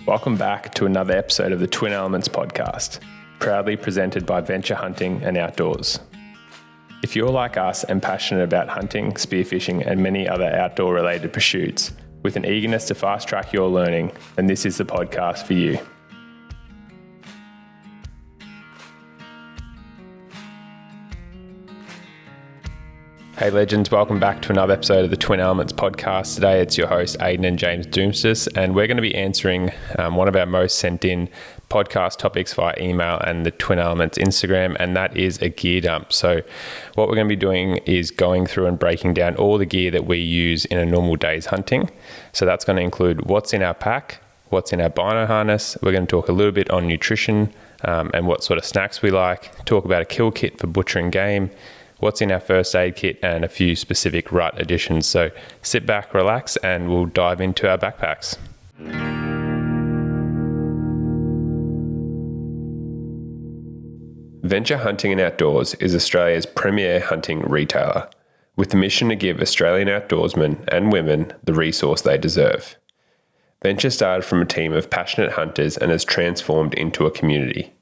Welcome back to another episode of the Twin Elements podcast, proudly presented by Venture Hunting and Outdoors. If you're like us and passionate about hunting, spearfishing, and many other outdoor-related pursuits, with an eagerness to fast-track your learning, then this is the podcast for you. Hey legends, welcome back to another episode of the Twin Elements podcast. Today it's your hosts Ayden and James Doumtsis, and we're going to be answering one of our most sent in podcast topics via email and the Twin Elements Instagram, and that is a gear dump. So what we're going to be doing is going through and breaking down all the gear that we use in a normal day's hunting. So that's going to include what's in our pack, what's in our Bino harness. We're going to talk a little bit on nutrition and what sort of snacks we like, talk about a kill kit for butchering game, what's in our first aid kit, and a few specific rut additions. So sit back, relax, and we'll dive into our backpacks. Venture Hunting and Outdoors is Australia's premier hunting retailer, with the mission to give Australian outdoorsmen and women the resource they deserve. Venture started from a team of passionate hunters and has transformed into a community.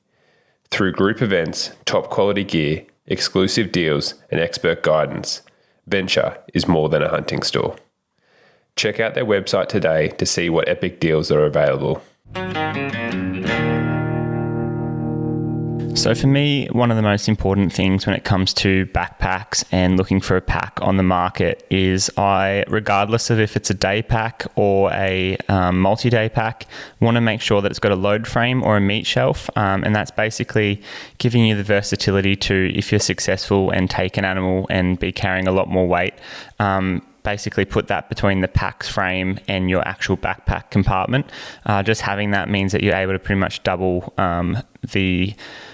Through group events, top quality gear, exclusive deals, and expert guidance, Venture is more than a hunting store. Check out their website today to see what epic deals are available. So for me, one of the most important things when it comes to backpacks and looking for a pack on the market is regardless of if it's a day pack or a multi-day pack, want to make sure that it's got a load frame or a meat shelf. And that's basically giving you the versatility to, if you're successful and take an animal and be carrying a lot more weight, basically put that between the pack's frame and your actual backpack compartment. Just having that means that you're able to pretty much double the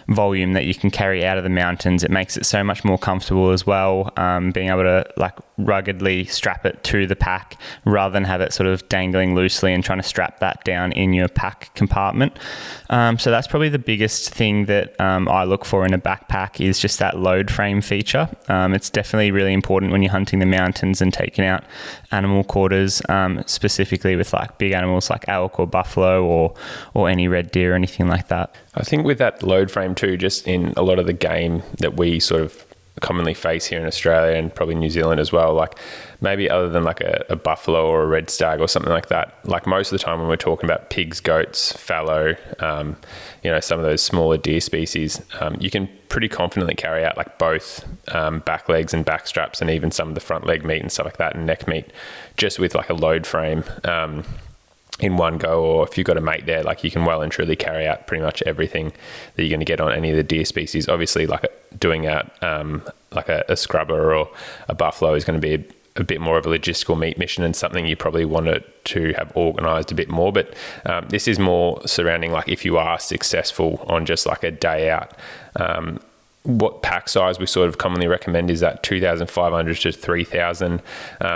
volume that you can carry out of the mountains. It makes it so much more comfortable as well, being able to ruggedly strap it to the pack rather than have it sort of dangling loosely and trying to strap that down in your pack compartment. So that's probably the biggest thing that I look for in a backpack is just that load frame feature. It's definitely really important when you're hunting the mountains and taking out animal quarters, specifically with big animals like elk or buffalo or any red deer or anything like that. I think with that load frame too, just in a lot of the game that we sort of commonly face here in Australia and probably New Zealand as well, maybe other than a buffalo or a red stag or something like that, most of the time when we're talking about pigs, goats, fallow, some of those smaller deer species, you can pretty confidently carry out both back legs and back straps and even some of the front leg meat and stuff like that and neck meat just with a load frame in one go. Or if you've got a mate there, you can well and truly carry out pretty much everything that you're going to get on any of the deer species. Obviously, doing out a scrubber or a buffalo is going to be a bit more of a logistical meat mission and something you probably want to have organised a bit more. But this is more surrounding if you are successful on just a day out. What pack size we sort of commonly recommend is that 2,500 to 3,000.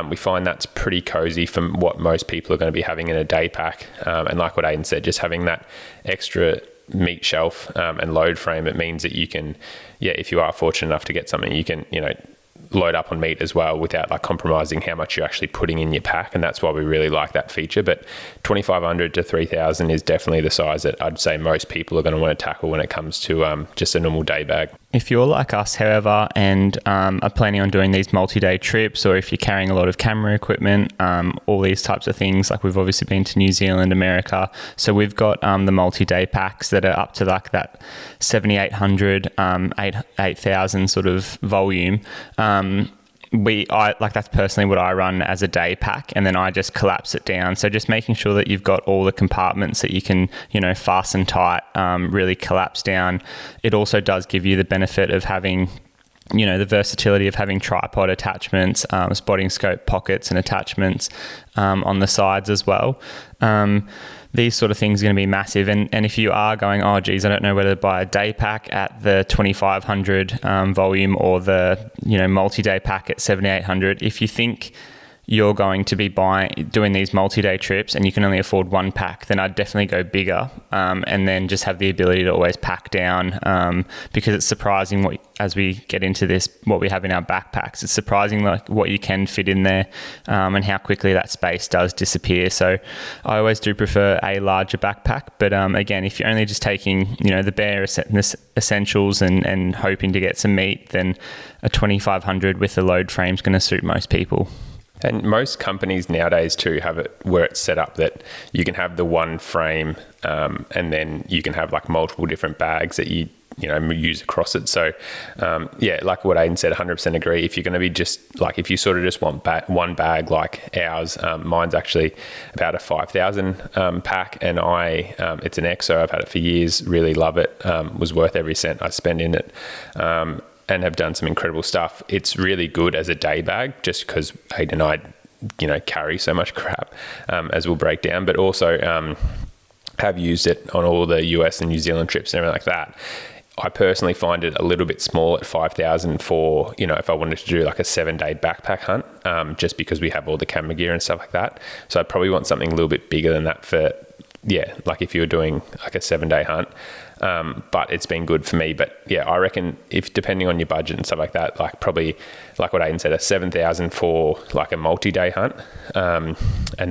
We find that's pretty cozy from what most people are going to be having in a day pack. And like what Ayden said, just having that extra meat shelf and load frame, it means that you can, if you are fortunate enough to get something, you can, load up on meat as well without compromising how much you're actually putting in your pack. And that's why we really like that feature. But 2,500 to 3,000 is definitely the size that I'd say most people are going to want to tackle when it comes to just a normal day bag. If you're like us, however, and are planning on doing these multi-day trips, or if you're carrying a lot of camera equipment, all these types of things, we've obviously been to New Zealand, America, so we've got the multi-day packs that are up to that 7,800, 8,000 sort of volume. That's personally what I run as a day pack, and then I just collapse it down. So just making sure that you've got all the compartments that you can, fasten tight, really collapse down. It also does give you the benefit of having, the versatility of having tripod attachments, spotting scope pockets and attachments on the sides as well. These sort of things are going to be massive. And if you are going, I don't know whether to buy a day pack at the 2,500 volume or the, multi-day pack at 7,800. If you think you're going to be doing these multi-day trips and you can only afford one pack, then I'd definitely go bigger, and then just have the ability to always pack down, because it's surprising as we get into this, what we have in our backpacks. It's surprising like what you can fit in there, and how quickly that space does disappear. So I always do prefer a larger backpack, but again, if you're only just taking, the bare essentials and hoping to get some meat, then a 2500 with a load frame is going to suit most people. And most companies nowadays too have it where it's set up that you can have the one frame, and then you can have like multiple different bags that you use across it. So like what Ayden said, 100% agree. If you're going to be just like, if you sort of just want one bag like ours, mine's actually about a 5,000 pack, and it's an EXO. I've had it for years, really love it. Was worth every cent I spend in it. And have done some incredible stuff. It's really good as a day bag, just because Ayden and I, carry so much crap, as we'll break down, but also have used it on all the US and New Zealand trips and everything like that. I personally find it a little bit small at 5,000 for, if I wanted to do like a 7-day backpack hunt, just because we have all the camera gear and stuff like that. So I'd probably want something a little bit bigger than that for, like if you were doing like a 7-day hunt. But it's been good for me. But yeah, I reckon if depending on your budget and stuff like that, like probably like what Ayden said, a 7,000 for like a multi-day hunt, and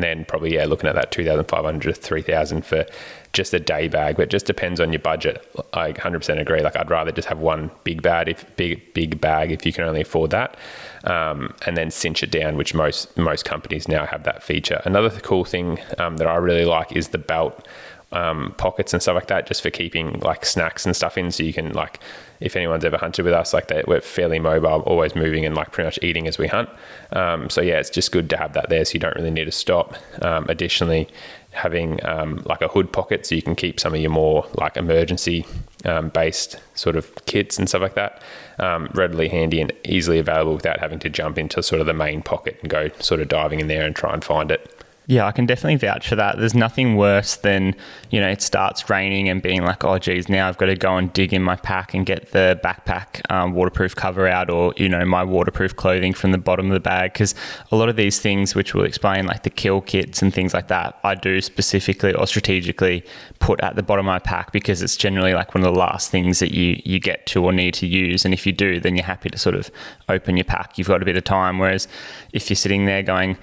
then probably looking at that 2,500 to 3,000 for just a day bag. But it just depends on your budget. I 100% agree. Like I'd rather just have one big bag if you can only afford that, and then cinch it down, which most companies now have that feature. Another cool thing that I really like is the belt pockets and stuff like that, just for keeping like snacks and stuff in. So you can, like, if anyone's ever hunted with us, like we're fairly mobile, always moving and like pretty much eating as we hunt. So yeah, it's just good to have that there, so you don't really need to stop. Additionally, having like a hood pocket, so you can keep some of your more like emergency based sort of kits and stuff like that readily handy and easily available without having to jump into sort of the main pocket and go sort of diving in there and try and find it. Yeah, I can definitely vouch for that. There's nothing worse than, it starts raining and being like, oh, geez, now I've got to go and dig in my pack and get the backpack waterproof cover out, or, my waterproof clothing from the bottom of the bag. Because a lot of these things, which we'll explain, like the kill kits and things like that, I do specifically or strategically put at the bottom of my pack, because it's generally like one of the last things that you get to or need to use. And if you do, then you're happy to sort of open your pack. You've got a bit of time. Whereas if you're sitting there going,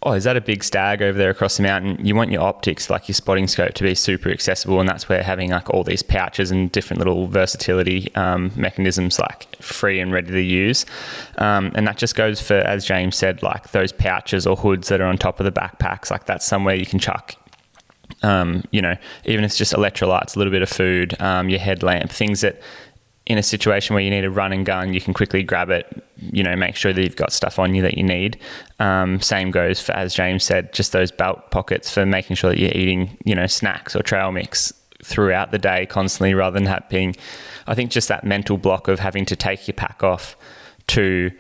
oh, is that a big stag over there across the mountain? You want your optics, like your spotting scope, to be super accessible, and that's where having like all these pouches and different little versatility mechanisms like free and ready to use. And that just goes for, as James said, like those pouches or hoods that are on top of the backpacks. Like that's somewhere you can chuck, even if it's just electrolytes, a little bit of food, your headlamp, things that in a situation where you need a run and gun, you can quickly grab it, make sure that you've got stuff on you that you need. Same goes for, as James said, just those belt pockets for making sure that you're eating, snacks or trail mix throughout the day constantly, rather than having, I think, just that mental block of having to take your pack off to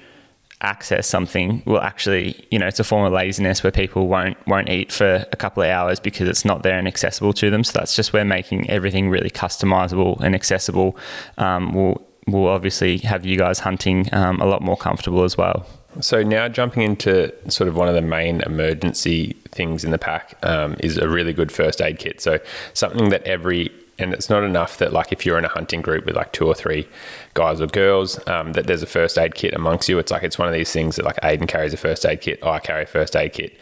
access something will actually, it's a form of laziness where people won't eat for a couple of hours because it's not there and accessible to them. So that's just where making everything really customizable and accessible will obviously have you guys hunting a lot more comfortable as well. So now jumping into sort of one of the main emergency things in the pack is a really good first aid kit. So something that and it's not enough that like if you're in a hunting group with like 2 or 3 guys or girls, that there's a first aid kit amongst you. It's like, it's one of these things that like Ayden carries a first aid kit, I carry a first aid kit.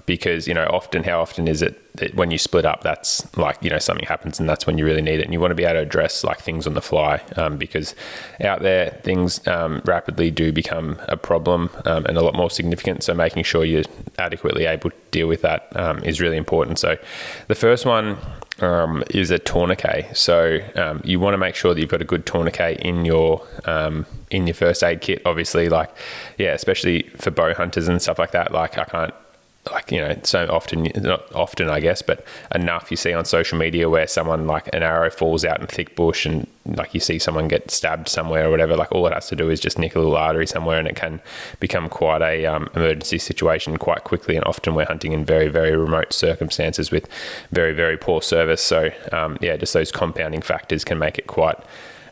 Because, how often is it that when you split up, that's like, something happens and that's when you really need it. And you want to be able to address like things on the fly, because out there things rapidly do become a problem and a lot more significant. So making sure you're adequately able to deal with that is really important. So the first one is a tourniquet. So you want to make sure that you've got a good tourniquet in your first aid kit, obviously, like, yeah, especially for bow hunters and stuff like that. Like I can't, so often, not often, I guess, but enough you see on social media where someone, like an arrow falls out in thick bush and like you see someone get stabbed somewhere or whatever. Like all it has to do is just nick a little artery somewhere and it can become quite a emergency situation quite quickly. And often we're hunting in very, very remote circumstances with very, very poor service. So just those compounding factors can make it quite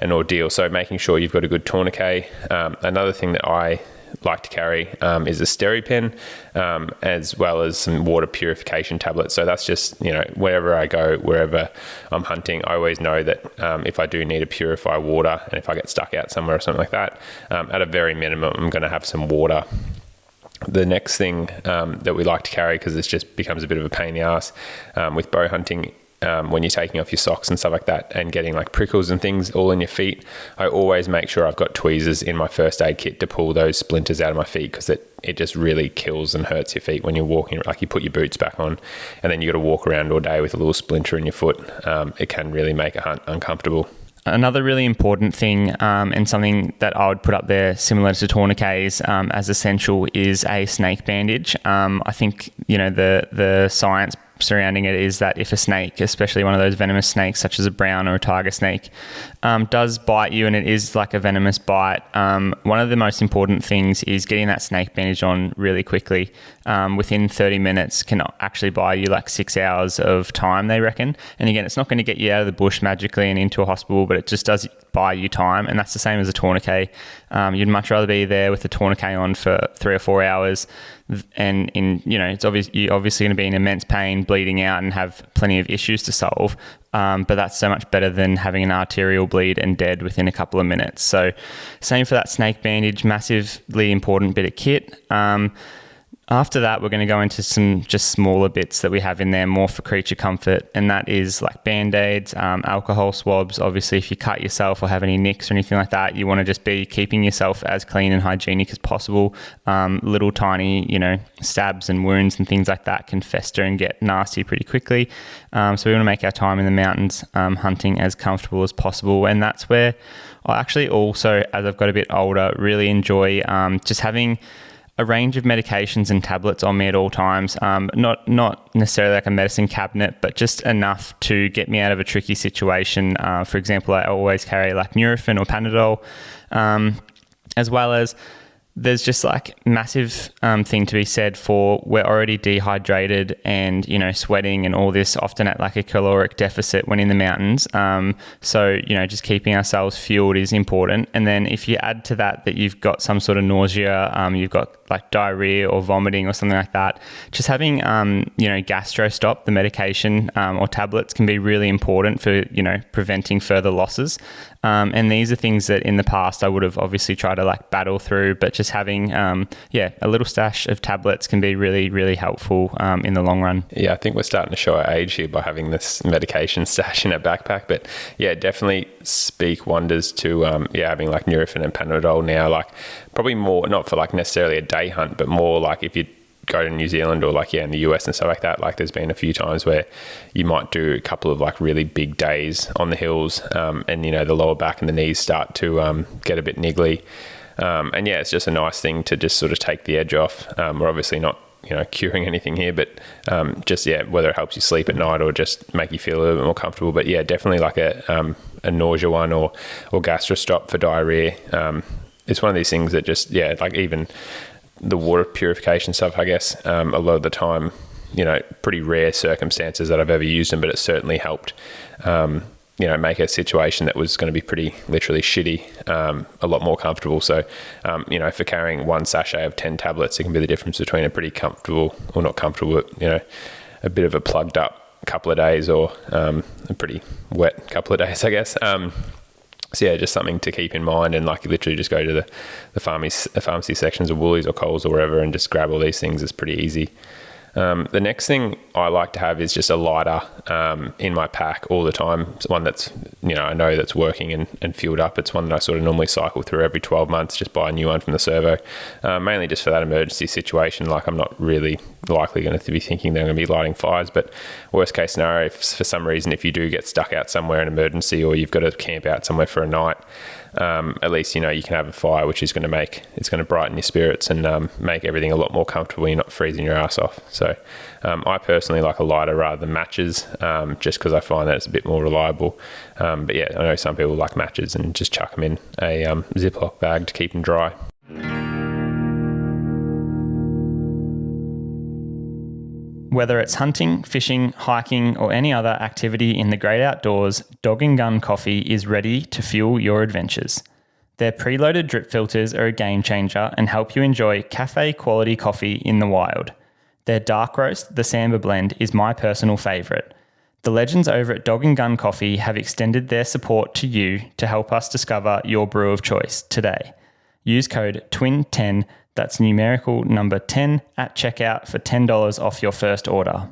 an ordeal. So making sure you've got a good tourniquet. Another thing that I like to carry is a SteriPen, as well as some water purification tablets. So that's just, wherever I go, wherever I'm hunting, I always know that if I do need to purify water, and if I get stuck out somewhere or something like that, at a very minimum, I'm going to have some water. The next thing that we like to carry, because this just becomes a bit of a pain in the ass with bow hunting, when you're taking off your socks and stuff like that and getting like prickles and things all in your feet, I always make sure I've got tweezers in my first aid kit to pull those splinters out of my feet, because it just really kills and hurts your feet when you're walking. Like, you put your boots back on and then you got to walk around all day with a little splinter in your foot. It can really make a hunt uncomfortable. Another really important thing, and something that I would put up there similar to tourniquets as essential, is a snake bandage. I think, the science surrounding it is that if a snake, especially one of those venomous snakes such as a brown or a tiger snake, does bite you, and it is like a venomous bite, one of the most important things is getting that snake bandage on really quickly. Within 30 minutes can actually buy you like 6 hours of time, they reckon. And again, it's not going to get you out of the bush magically and into a hospital, but it just does buy you time. And that's the same as a tourniquet. You'd much rather be there with the tourniquet on for 3 or 4 hours, and it's obvious you're obviously going to be in immense pain, bleeding out, and have plenty of issues to solve. But that's so much better than having an arterial bleed and dead within a couple of minutes. So same for that snake bandage, massively important bit of kit. After that, we're going to go into some just smaller bits that we have in there, more for creature comfort, and that is like Band-Aids, alcohol swabs. Obviously, if you cut yourself or have any nicks or anything like that, you want to just be keeping yourself as clean and hygienic as possible. Little tiny, stabs and wounds and things like that can fester and get nasty pretty quickly. So we want to make our time in the mountains hunting as comfortable as possible, and that's where I actually also, as I've got a bit older, really enjoy just having a range of medications and tablets on me at all times. Not necessarily like a medicine cabinet, but just enough to get me out of a tricky situation. For example, I always carry like Nurofen or Panadol, as well as there's just like massive thing to be said for we're already dehydrated and, sweating and all this, often at like a caloric deficit when in the mountains. So, just keeping ourselves fueled is important. And then if you add to that you've got some sort of nausea, you've got like diarrhea or vomiting or something like that, just having, GastroStop, the medication or tablets, can be really important for, preventing further losses. And these are things that in the past I would have obviously tried to like battle through, but just having, a little stash of tablets can be really, really helpful in the long run. Yeah, I think we're starting to show our age here by having this medication stash in our backpack. But yeah, definitely speak wonders to, having like Nurofen and Panadol now, like probably more, not for like necessarily a day hunt, but more like if you go to New Zealand or like, in the US and stuff like that, like there's been a few times where you might do a couple of like really big days on the hills, and the lower back and the knees start to get a bit niggly. And it's just a nice thing to just sort of take the edge off. We're obviously not, curing anything here, but whether it helps you sleep at night or just make you feel a little bit more comfortable. But yeah, definitely like a nausea one or GastroStop for diarrhea. It's one of these things that just, like even the water purification stuff, I guess, a lot of the time, pretty rare circumstances that I've ever used them, but it certainly helped, make a situation that was going to be pretty literally shitty, a lot more comfortable. So, for carrying one sachet of 10 tablets, it can be the difference between a pretty comfortable, or not comfortable, but, a bit of a plugged up couple of days or a pretty wet couple of days, I guess. So just something to keep in mind, and like literally just go to the pharmacy sections of Woolies or Coles or wherever and just grab all these things. Is pretty easy. The next thing I like to have is just a lighter in my pack all the time. It's one that's, I know that's working and fueled up. It's one that I sort of normally cycle through every 12 months, just buy a new one from the servo, mainly just for that emergency situation. Like I'm not really likely going to be thinking they're going to be lighting fires, but worst case scenario, if for some reason, if you do get stuck out somewhere in emergency or you've got to camp out somewhere for a night, at least, you can have a fire, which is going to brighten your spirits and make everything a lot more comfortable. You're not freezing your ass off. So I personally like a lighter rather than matches, just because I find that it's a bit more reliable. But yeah, I know some people like matches and just chuck them in a Ziploc bag to keep them dry. Whether it's hunting, fishing, hiking, or any other activity in the great outdoors, Dog and Gun Coffee is ready to fuel your adventures. Their preloaded drip filters are a game changer and help you enjoy cafe quality coffee in the wild. Their dark roast, the Samba blend, is my personal favourite. The legends over at Dog and Gun Coffee have extended their support to you to help us discover your brew of choice today. Use code TWIN10, that's numerical number 10, at checkout for $10 off your first order.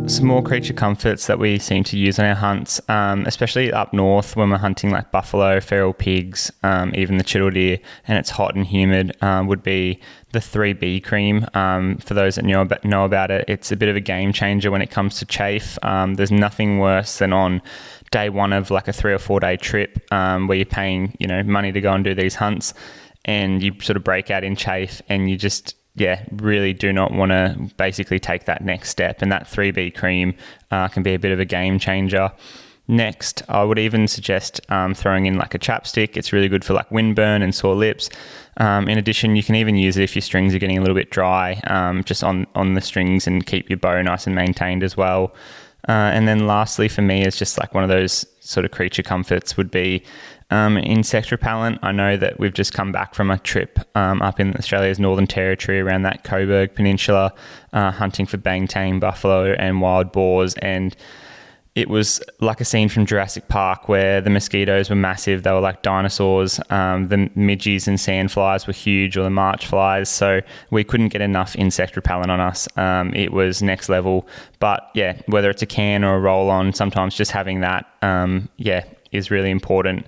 Some more creature comforts that we seem to use on our hunts, especially up north when we're hunting like buffalo, feral pigs, even the chital deer, and it's hot and humid, would be the 3B cream. For those that know about it, it's a bit of a game changer when it comes to chafe. There's nothing worse than on day one of like a 3 or 4 day trip where you're paying money to go and do these hunts, and you sort of break out in chafe, and you just really do not want to basically take that next step. And that 3B cream can be a bit of a game changer. Next, I would even suggest throwing in like a chapstick. It's really good for like windburn and sore lips. In addition, you can even use it if your strings are getting a little bit dry, just on the strings, and keep your bow nice and maintained as well. And then lastly for me, is just like one of those sort of creature comforts would be insect repellent. I know that we've just come back from a trip up in Australia's Northern Territory around that Coburg Peninsula, hunting for bangtang, buffalo and wild boars, and it was like a scene from Jurassic Park where the mosquitoes were massive. They were like dinosaurs. The midges and sandflies were huge, or the march flies. So we couldn't get enough insect repellent on us. It was next level. But yeah, whether it's a can or a roll-on, sometimes just having that, is really important.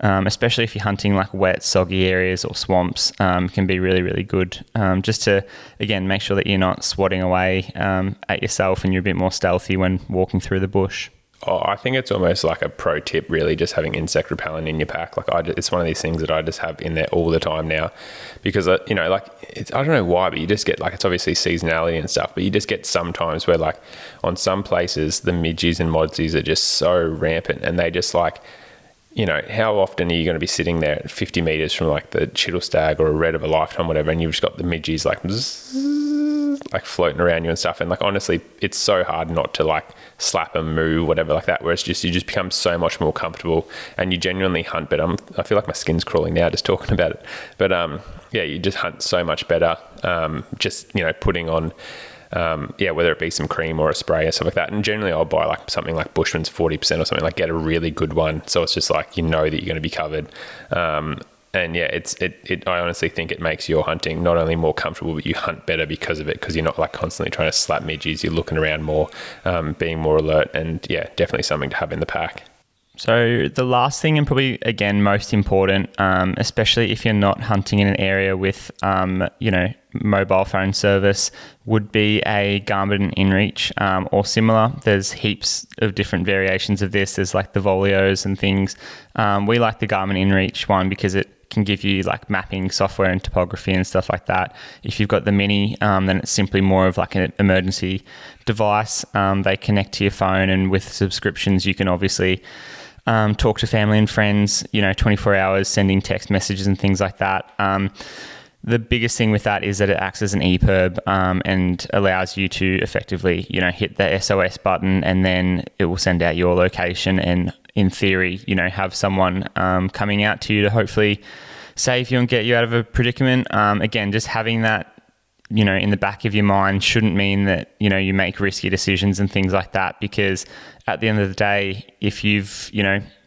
Especially if you're hunting like wet, soggy areas or swamps, can be really, really good. Just to, again, make sure that you're not swatting away at yourself, and you're a bit more stealthy when walking through the bush. Oh, I think it's almost like a pro tip, really, just having insect repellent in your pack. It's one of these things that I just have in there all the time now, because I don't know why, but you just get it's obviously seasonality and stuff, but you just get sometimes where like on some places the midges and modsies are just so rampant, and they just how often are you going to be sitting there at 50 meters from like the chital stag or a red of a lifetime, whatever, and you've just got the midges like floating around you and stuff. And like, honestly, it's so hard not to like slap them, move, whatever like that, where it's just, you just become so much more comfortable and you genuinely hunt better. I feel like my skin's crawling now just talking about it. But you just hunt so much better. Just, putting on, whether it be some cream or a spray or stuff like that. And generally I'll buy like something like Bushman's 40% or something, like get a really good one. So it's just like, that you're going to be covered. I honestly think it makes your hunting not only more comfortable, but you hunt better because of it, because you're not like constantly trying to slap midges. You're looking around more, being more alert, and definitely something to have in the pack. So the last thing, and probably again most important, especially if you're not hunting in an area with mobile phone service, would be a Garmin InReach or similar. There's heaps of different variations of this. There's like the Volios and things. We like the Garmin InReach one because it can give you like mapping software and topography and stuff like that. If you've got the Mini, then it's simply more of like an emergency device. They connect to your phone, and with subscriptions you can obviously talk to family and friends, 24 hours, sending text messages and things like that. The biggest thing with that is that it acts as an EPIRB and allows you to effectively, hit the SOS button, and then it will send out your location and, in theory, have someone coming out to you to hopefully save you and get you out of a predicament. Again, just having that, in the back of your mind shouldn't mean that, you make risky decisions and things like that, because at the end of the day, if you've,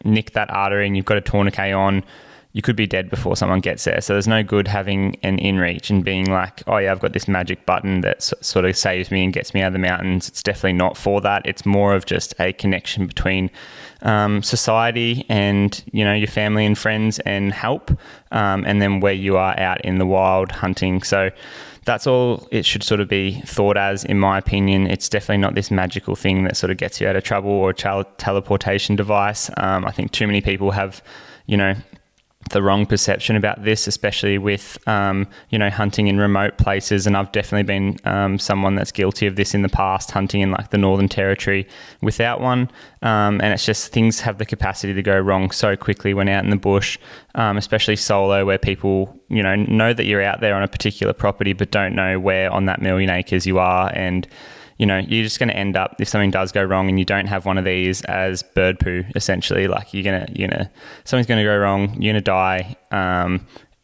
nicked that artery and you've got a tourniquet on, you could be dead before someone gets there. So there's no good having an InReach and being like, oh yeah, I've got this magic button that sort of saves me and gets me out of the mountains. It's definitely not for that. It's more of just a connection between society and, your family and friends and help, and then where you are out in the wild hunting. So that's all it should sort of be thought as, in my opinion. It's definitely not this magical thing that sort of gets you out of trouble, or a teleportation device. I think too many people have, the wrong perception about this, especially with, hunting in remote places. And I've definitely been someone that's guilty of this in the past, hunting in like the Northern Territory without one. And it's just, things have the capacity to go wrong so quickly when out in the bush, especially solo, where people, know that you're out there on a particular property, but don't know where on that million acres you are. And you're just going to end up, if something does go wrong and you don't have one of these, as bird poo, essentially. Like something's going to go wrong, you're going to die.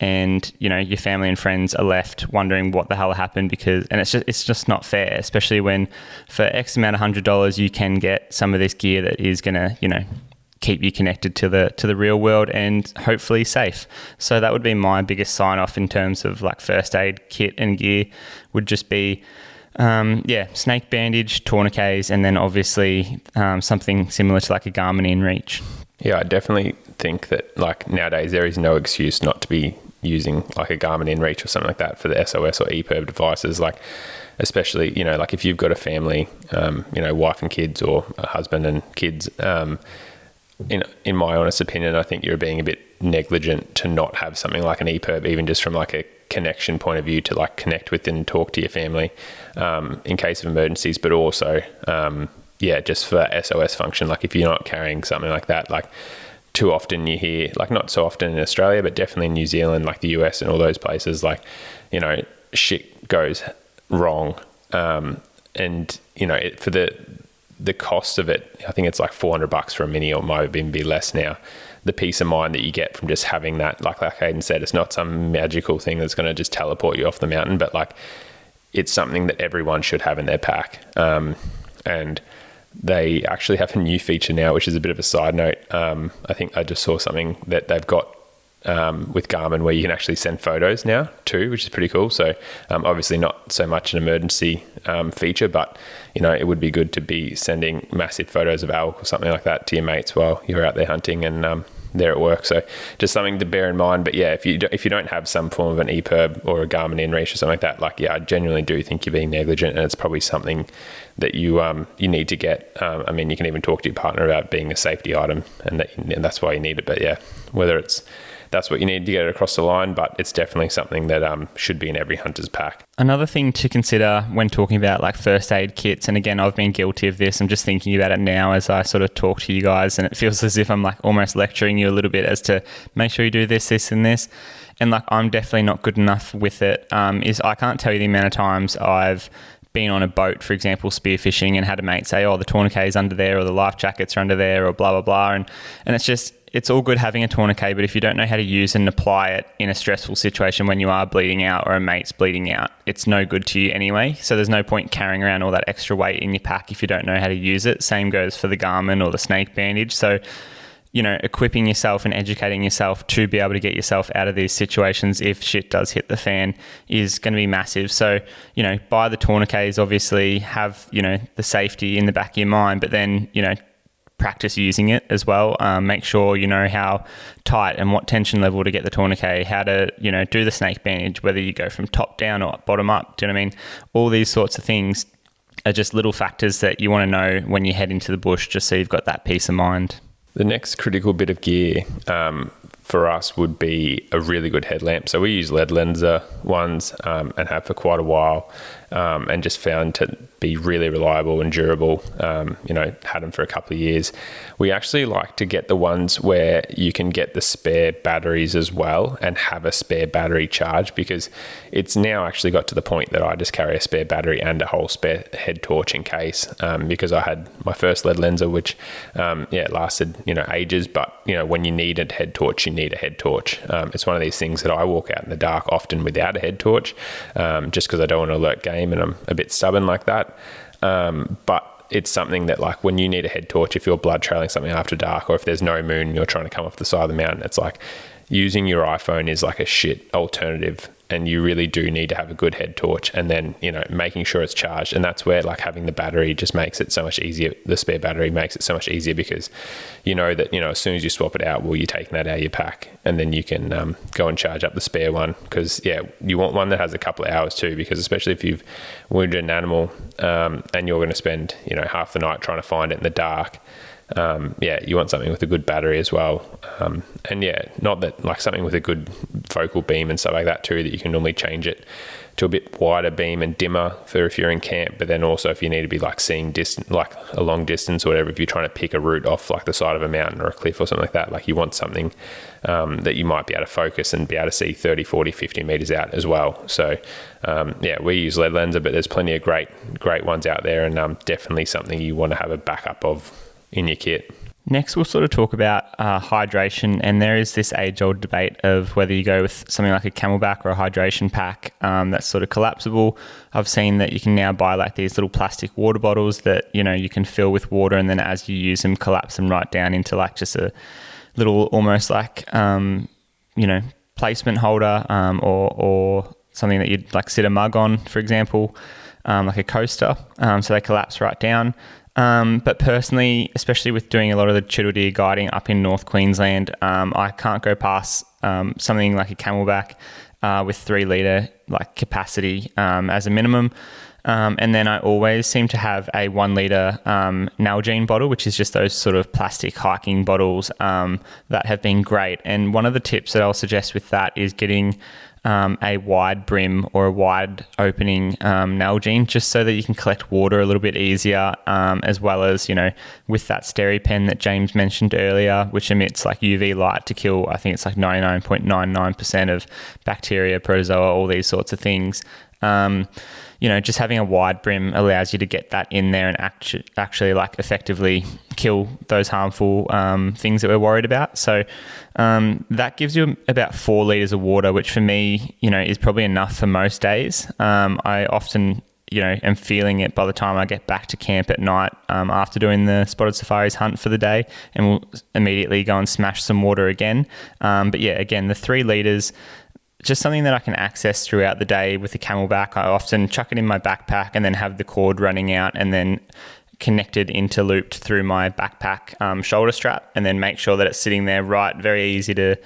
And your family and friends are left wondering what the hell happened, and it's just not fair, especially when for X amount of $100 you can get some of this gear that is gonna keep you connected to the real world and hopefully safe. So that would be my biggest sign off in terms of like first aid kit and gear, would just be snake bandage, tourniquets, and then obviously something similar to like a Garmin InReach. Yeah, I definitely think that like nowadays there is no excuse not to be using like a Garmin InReach or something like that for the SOS or EPIRB devices. Like, especially, like if you've got a family, wife and kids, or a husband and kids, in my honest opinion, I think you're being a bit negligent to not have something like an EPIRB, even just from like a connection point of view, to like connect with and talk to your family in case of emergencies, but also just for that SOS function. Like if you're not carrying something like that, like too often you hear, like not so often in Australia, but definitely in New Zealand, like the US and all those places, like, shit goes wrong. And, for the cost of it, I think it's like $400 for a mini, or might even be less now. The peace of mind that you get from just having that, like Ayden said, it's not some magical thing that's going to just teleport you off the mountain, but like it's something that everyone should have in their pack. And they actually have a new feature now, which is a bit of a side note. I think I just saw something that they've got with Garmin where you can actually send photos now too, which is pretty cool. So obviously not so much an emergency feature, but it would be good to be sending massive photos of elk or something like that to your mates while you're out there hunting and they're at work. So just something to bear in mind. But yeah, if you don't have some form of an EPIRB or a Garmin InReach or something like that, like, yeah, I genuinely do think you're being negligent, and it's probably something that you need to get. I mean, you can even talk to your partner about being a safety item, and that's why you need it. But yeah, whether that's what you need to get it across the line, but it's definitely something that should be in every hunter's pack. Another thing to consider when talking about like first aid kits, and again, I've been guilty of this, I'm just thinking about it now as I sort of talk to you guys, and it feels as if I'm like almost lecturing you a little bit as to make sure you do this, this and this. And like, I'm definitely not good enough with it. Is I can't tell you the amount of times I've been on a boat, for example, spearfishing, and had a mate say, oh, the tourniquet's under there, or the life jackets are under there, or blah, blah, blah. And it's just, it's all good having a tourniquet, but if you don't know how to use and apply it in a stressful situation when you are bleeding out or a mate's bleeding out, it's no good to you anyway. So there's no point carrying around all that extra weight in your pack if you don't know how to use it. Same goes for the Garmin or the snake bandage. So, equipping yourself and educating yourself to be able to get yourself out of these situations if shit does hit the fan is going to be massive. So, buy the tourniquets, obviously have, the safety in the back of your mind, but then, practice using it as well. Make sure you know how tight and what tension level to get the tourniquet, how to, do the snake bandage, whether you go from top down or bottom up. Do you know what I mean? All these sorts of things are just little factors that you want to know when you head into the bush, just so you've got that peace of mind. The next critical bit of gear for us would be a really good headlamp. So we use lead lenser ones and have for quite a while, and just found to be really reliable and durable. Had them for a couple of years. We actually like to get the ones where you can get the spare batteries as well and have a spare battery charge, because it's now actually got to the point that I just carry a spare battery and a whole spare head torch in case, because I had my first lead lenser, which it lasted ages, but when you need a head torch, you need a head torch. It's one of these things that I walk out in the dark often without a head torch, just because I don't want to alert game and I'm a bit stubborn like that. But it's something that, like, when you need a head torch, if you're blood trailing something after dark, or if there's no moon and you're trying to come off the side of the mountain, it's like using your iPhone is like a shit alternative, and you really do need to have a good head torch, and then making sure it's charged. And that's where, like, having the battery just makes it so much easier. The spare battery makes it so much easier, because that as soon as you swap it out, you're taking that out of your pack, and then you can go and charge up the spare one, because you want one that has a couple of hours too, because especially if you've wounded an animal and you're going to spend half the night trying to find it in the dark, you want something with a good battery as well. Not that, like, something with a good focal beam and stuff like that too, that you can normally change it to a bit wider beam and dimmer for if you're in camp, but then also if you need to be like seeing distant, like a long distance or whatever, if you're trying to pick a route off like the side of a mountain or a cliff or something like that, like you want something that you might be able to focus and be able to see 30, 40, 50 meters out as well. So we use lead lenser, but there's plenty of great ones out there, and definitely something you want to have a backup of in your kit. Next, we'll sort of talk about hydration, and there is this age-old debate of whether you go with something like a Camelback or a hydration pack that's sort of collapsible. I've seen that you can now buy like these little plastic water bottles that, you know, you can fill with water, and then as you use them, collapse them right down into like just a little almost like, placement holder or something that you'd like sit a mug on, for example, like a coaster. So they collapse right down. But personally, especially with doing a lot of the Chiddle Deer guiding up in North Queensland, I can't go past something like a Camelback with 3 litre like capacity as a minimum. And then I always seem to have a 1 litre Nalgene bottle, which is just those sort of plastic hiking bottles that have been great. And one of the tips that I'll suggest with that is getting a wide brim or a wide opening Nalgene, just so that you can collect water a little bit easier, as well as, you know, with that SteriPen that James mentioned earlier, which emits like UV light to kill, I think it's like 99.99% of bacteria, protozoa, all these sorts of things. Just having a wide brim allows you to get that in there and actually like effectively kill those harmful things that we're worried about. So that gives you about 4 litres of water, which for me, is probably enough for most days. I often, am feeling it by the time I get back to camp at night after doing the Spotted Safaris hunt for the day, and we'll immediately go and smash some water again. But yeah, again, the 3 litres, just something that I can access throughout the day with the Camelback. I often chuck it in my backpack and then have the cord running out and then connected interlooped through my backpack shoulder strap, and then make sure that it's sitting there right, very easy to,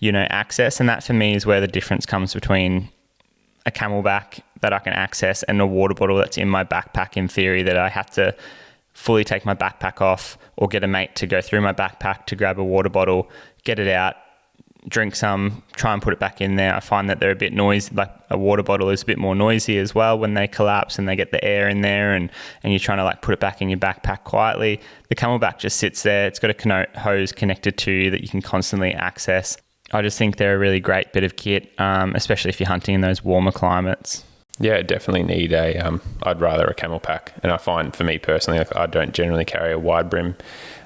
access. And that for me is where the difference comes between a Camelback that I can access and a water bottle that's in my backpack in theory that I have to fully take my backpack off or get a mate to go through my backpack to grab a water bottle, get it out, drink some, try and put it back in there. I find that they're a bit noisy, like a water bottle is a bit more noisy as well when they collapse and they get the air in there, and you're trying to like put it back in your backpack quietly. The Camelback just sits there. It's got a hose connected to you that you can constantly access. I just think they're a really great bit of kit, especially if you're hunting in those warmer climates. Yeah, definitely need I'd rather a Camelback. And I find for me personally, like I don't generally carry a wide brim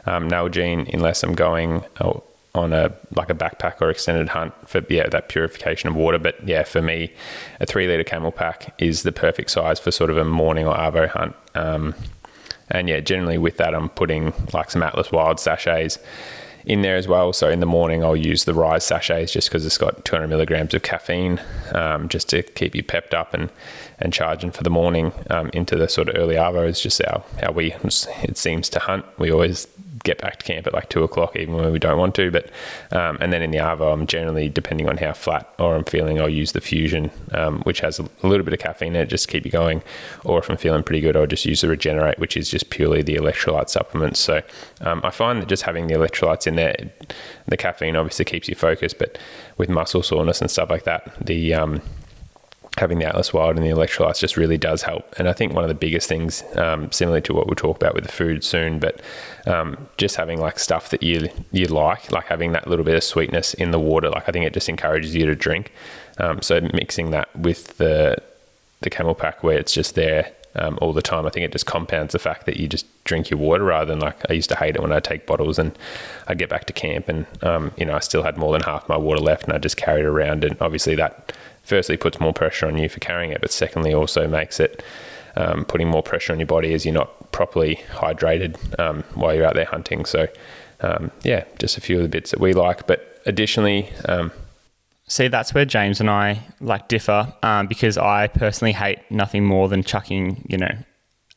Nalgene unless I'm going on a backpack or extended hunt for that purification of water. But yeah, for me, a 3 litre Camelback is the perfect size for sort of a morning or arvo hunt. And yeah, generally with that, I'm putting like some Atlas Wild sachets in there as well. So in the morning, I'll use the Rise sachets just because it's got 200 milligrams of caffeine, just to keep you pepped up and charging for the morning into the sort of early arvo. Is just how it seems to hunt. We always get back to camp at like 2 o'clock, even when we don't want to. But and then in the arvo, I'm generally, depending on how flat or I'm feeling, I'll use the Fusion, which has a little bit of caffeine in it just to keep you going. Or if I'm feeling pretty good, I'll just use the Regenerate, which is just purely the electrolyte supplements. So I find that just having the electrolytes in there, the caffeine obviously keeps you focused, but with muscle soreness and stuff like that, the having the Atlas Wild and the electrolytes just really does help. And I think one of the biggest things, similar to what we'll talk about with the food soon, but just having like stuff that you like having that little bit of sweetness in the water, like I think it just encourages you to drink. So mixing that with the Camelback where it's just there all the time, I think it just compounds the fact that you just drink your water rather than like I used to hate it when I take bottles and I'd get back to camp and I still had more than half my water left and I just carried it around. And obviously that firstly puts more pressure on you for carrying it, but secondly also makes it putting more pressure on your body as you're not properly hydrated while you're out there hunting. So just a few of the bits that we like. But additionally, see, that's where James and I like differ, because I personally hate nothing more than chucking,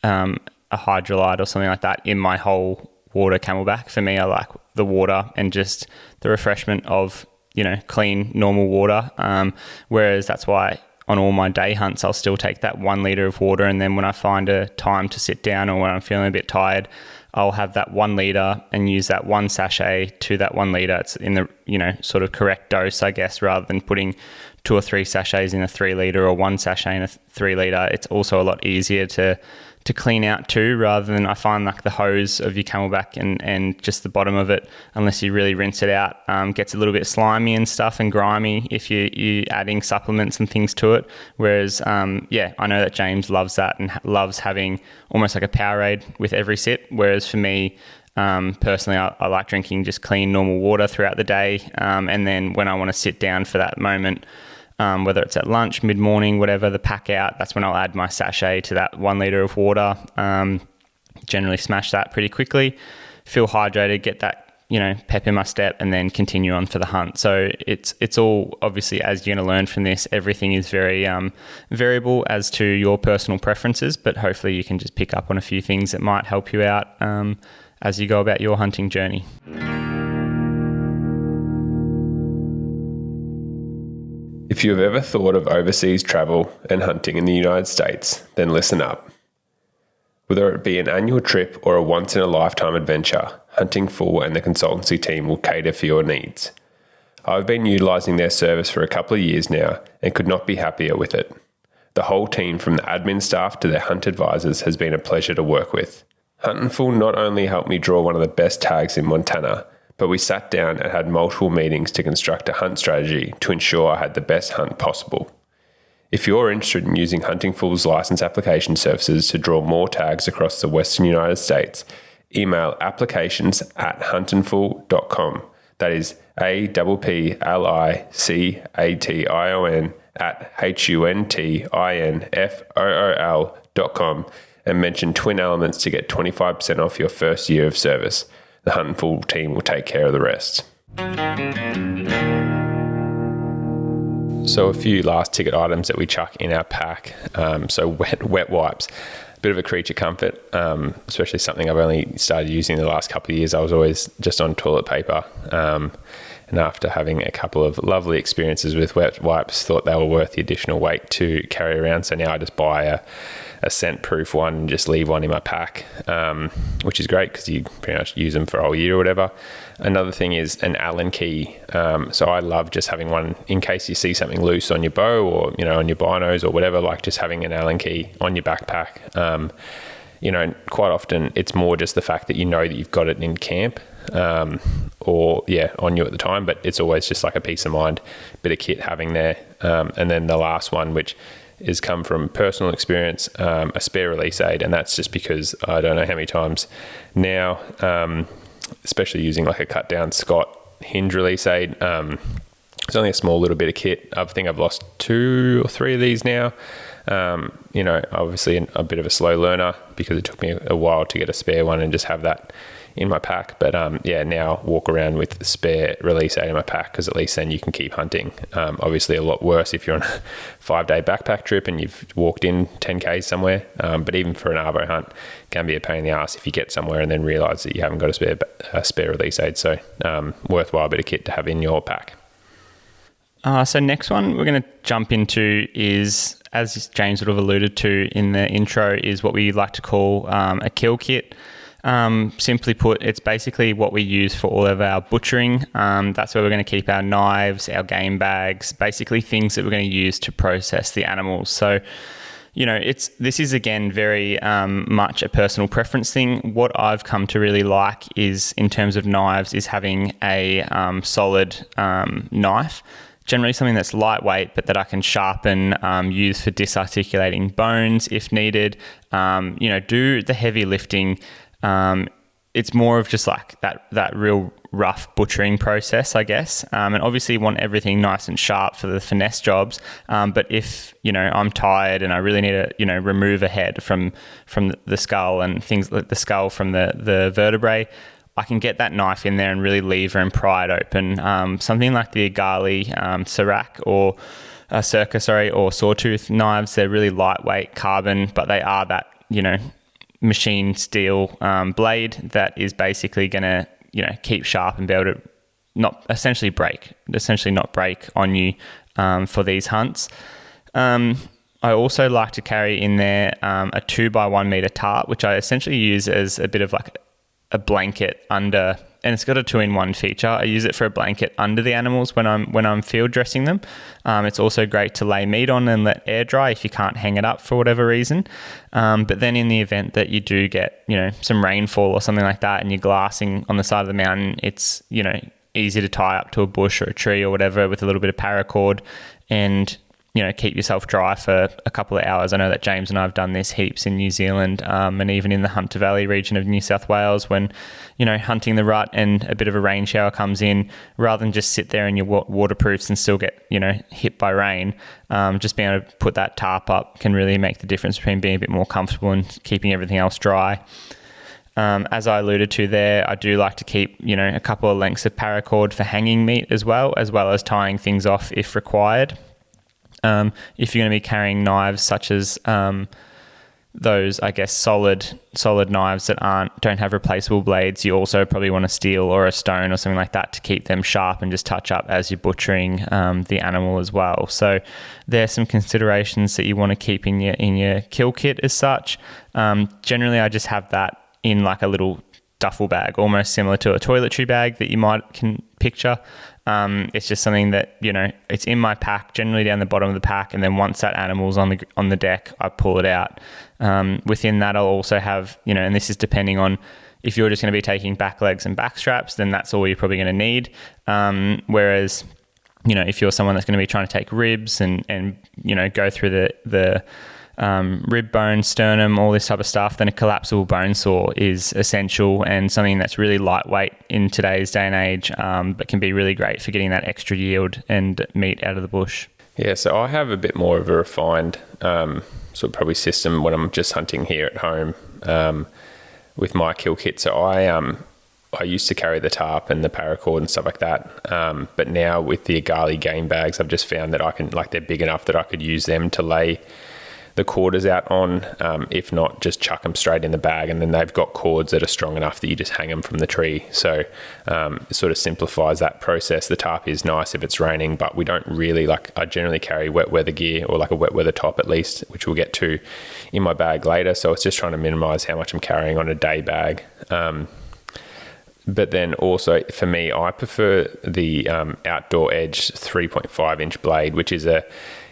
a hydrolyte or something like that in my whole water Camelback. For me, I like the water and just the refreshment of, clean, normal water. Whereas that's why on all my day hunts, I'll still take that 1 litre of water. And then when I find a time to sit down or when I'm feeling a bit tired, I'll have that 1 litre and use that 1 sachet to that 1 litre. It's in the, sort of correct dose, I guess, rather than putting 2 or 3 sachets in a 3 litre or 1 sachet in a 3 litre, it's also a lot easier to clean out too, rather than I find like the hose of your CamelBak and just the bottom of it, unless you really rinse it out, gets a little bit slimy and stuff and grimy if you're adding supplements and things to it. Whereas, I know that James loves that and loves having almost like a Powerade with every sip. Whereas for me, personally, I like drinking just clean, normal water throughout the day. And then when I want to sit down for that moment, whether it's at lunch, mid-morning, whatever, the pack out, that's when I'll add my sachet to that 1 litre of water. Generally smash that pretty quickly, feel hydrated, get that, pep in my step, and then continue on for the hunt. So it's all, obviously, as you're going to learn from this, everything is very variable as to your personal preferences, but hopefully you can just pick up on a few things that might help you out as you go about your hunting journey. If you have ever thought of overseas travel and hunting in the United States, then listen up. Whether it be an annual trip or a once-in-a-lifetime adventure, Hunting Full and the consultancy team will cater for your needs. I've been utilising their service for a couple of years now and could not be happier with it. The whole team, from the admin staff to their hunt advisors, has been a pleasure to work with. Hunting Full not only helped me draw one of the best tags in Montana, but we sat down and had multiple meetings to construct a hunt strategy to ensure I had the best hunt possible. If you're interested in using Hunting Full's license application services to draw more tags across the Western United States, email applications@huntingfull.com. That is APPLICATION @HUNTINFOOL.com and mention Twin Elements to get 25% off your first year of service. The Hunting Full team will take care of the rest. So a few last ticket items that we chuck in our pack. So wet wipes, a bit of a creature comfort, especially something I've only started using the last couple of years. I was always just on toilet paper. And after having a couple of lovely experiences with wet wipes, thought they were worth the additional weight to carry around. So now I just buy a scent-proof one and just leave one in my pack, which is great because you pretty much use them for a whole year or whatever. Another thing is an Allen key. So I love just having one in case you see something loose on your bow or, on your binos or whatever, like just having an Allen key on your backpack. Quite often it's more just the fact that that you've got it in camp or on you at the time, but it's always just like a peace of mind bit of kit having there. And then the last one, which is come from personal experience, a spare release aid. And that's just because I don't know how many times now, especially using like a cut down Scott hinge release aid. It's only a small little bit of kit. I think I've lost 2 or 3 of these now. Obviously a bit of a slow learner because it took me a while to get a spare one and just have that in my pack. But now walk around with the spare release aid in my pack because at least then you can keep hunting. Obviously a lot worse if you're on a 5-day backpack trip and you've walked in 10Ks somewhere. But even for an arvo hunt, it can be a pain in the ass if you get somewhere and then realise that you haven't got a spare release aid. So worthwhile bit of kit to have in your pack. So next one we're going to jump into is, as James would have alluded to in the intro, is what we like to call a kill kit. Simply put, it's basically what we use for all of our butchering. That's where we're going to keep our knives, our game bags, basically things that we're going to use to process the animals. So, this is again very much a personal preference thing. What I've come to really like is, in terms of knives, is having a solid knife. Generally something that's lightweight, but that I can sharpen, use for disarticulating bones if needed. Do the heavy lifting. It's more of just like that real rough butchering process, I guess. And obviously you want everything nice and sharp for the finesse jobs. But if, I'm tired and I really need to, remove a head from the skull and things like the skull from the vertebrae, I can get that knife in there and really lever and pry it open. Something like the Agali Sirac or sawtooth knives, they're really lightweight carbon, but they are that, machine steel blade that is basically going to, keep sharp and be able to not break on you for these hunts. I also like to carry in there a 2x1 meter tarp, which I essentially use as a bit of like a blanket under it's got a 2-in-1 feature. I use it for a blanket under the animals when I'm field dressing them. It's also great to lay meat on and let air dry if you can't hang it up for whatever reason. But then in the event that you do get, some rainfall or something like that and you're glassing on the side of the mountain, it's, easy to tie up to a bush or a tree or whatever with a little bit of paracord and keep yourself dry for a couple of hours. I know that James and I have done this heaps in New Zealand, and even in the Hunter region of New South Wales when, hunting the rut and a bit of a rain shower comes in, rather than just sit there in your waterproofs and still get, hit by rain, just being able to put that tarp up can really make the difference between being a bit more comfortable and keeping everything else dry. As I alluded to there, I do like to keep, a couple of lengths of paracord for hanging meat as well as tying things off if required. If you're going to be carrying knives such as those, I guess, solid knives that don't have replaceable blades, you also probably want a steel or a stone or something like that to keep them sharp and just touch up as you're butchering the animal as well. So there's some considerations that you want to keep in your kill kit as such. Generally, I just have that in like a little duffel bag, almost similar to a toiletry bag that you can picture. It's just something that, it's in my pack, generally down the bottom of the pack. And then once that animal's on the deck, I pull it out. Within that, I'll also have, and this is depending on if you're just going to be taking back legs and back straps, then that's all you're probably going to need. Whereas, if you're someone that's going to be trying to take ribs and go through the rib bone, sternum, all this type of stuff, then a collapsible bone saw is essential and something that's really lightweight in today's day and age, but can be really great for getting that extra yield and meat out of the bush. Yeah, so I have a bit more of a refined sort of probably system when I'm just hunting here at home with my kill kit. So I used to carry the tarp and the paracord and stuff like that, but now with the Agali game bags, I've just found that I can, they're big enough that I could use them to lay the quarters out on, if not just chuck them straight in the bag, and then they've got cords that are strong enough that you just hang them from the tree. So it sort of simplifies that process. The tarp is nice if it's raining, but we don't really I generally carry wet weather gear or a wet weather top at least, which we'll get to in my bag later. So it's just trying to minimize how much I'm carrying on a day bag. But then also for me, I prefer the Outdoor Edge 3.5 inch blade, which is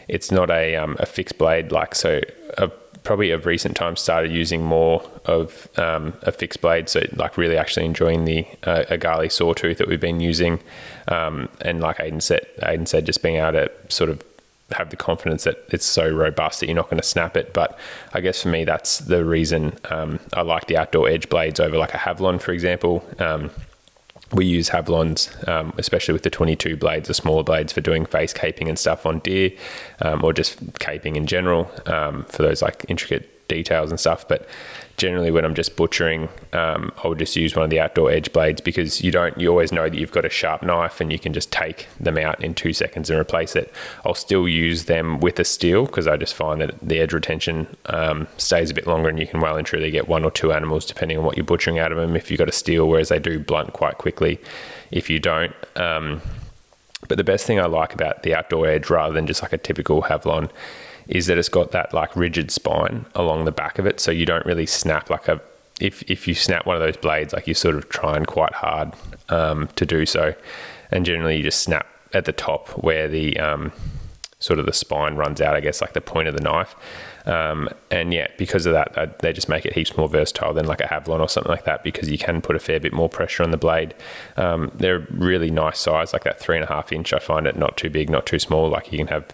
it's not a fixed blade. So I've probably of recent times started using more of a fixed blade. So really actually enjoying the Agali sawtooth that we've been using. And like Ayden said, just being able to sort of have the confidence that it's so robust that you're not going to snap it. But I guess for me, that's the reason I like the Outdoor Edge blades over a Havlon, for example. We use Havlons, especially with the 22 blades, the smaller blades, for doing face caping and stuff on deer, or just caping in general, for those intricate details and stuff. But generally when I'm just butchering, I'll just use one of the Outdoor Edge blades, because you always know that you've got a sharp knife and you can just take them out in 2 seconds and replace it. I'll still use them with a steel, because I just find that the edge retention stays a bit longer, and you can well and truly get 1 or 2 animals depending on what you're butchering out of them if you've got a steel, whereas they do blunt quite quickly if you don't. But the best thing I like about the Outdoor Edge, rather than just a typical Havlon, is that it's got that rigid spine along the back of it, so you don't really snap if you snap one of those blades, you're sort of trying quite hard to do so, and generally you just snap at the top where the sort of the spine runs out, I guess, the point of the knife, and yeah, because of that, they just make it heaps more versatile than a Havlon or something like that, because you can put a fair bit more pressure on the blade. They're really nice size, that 3.5 inch. I find it not too big, not too small. You can have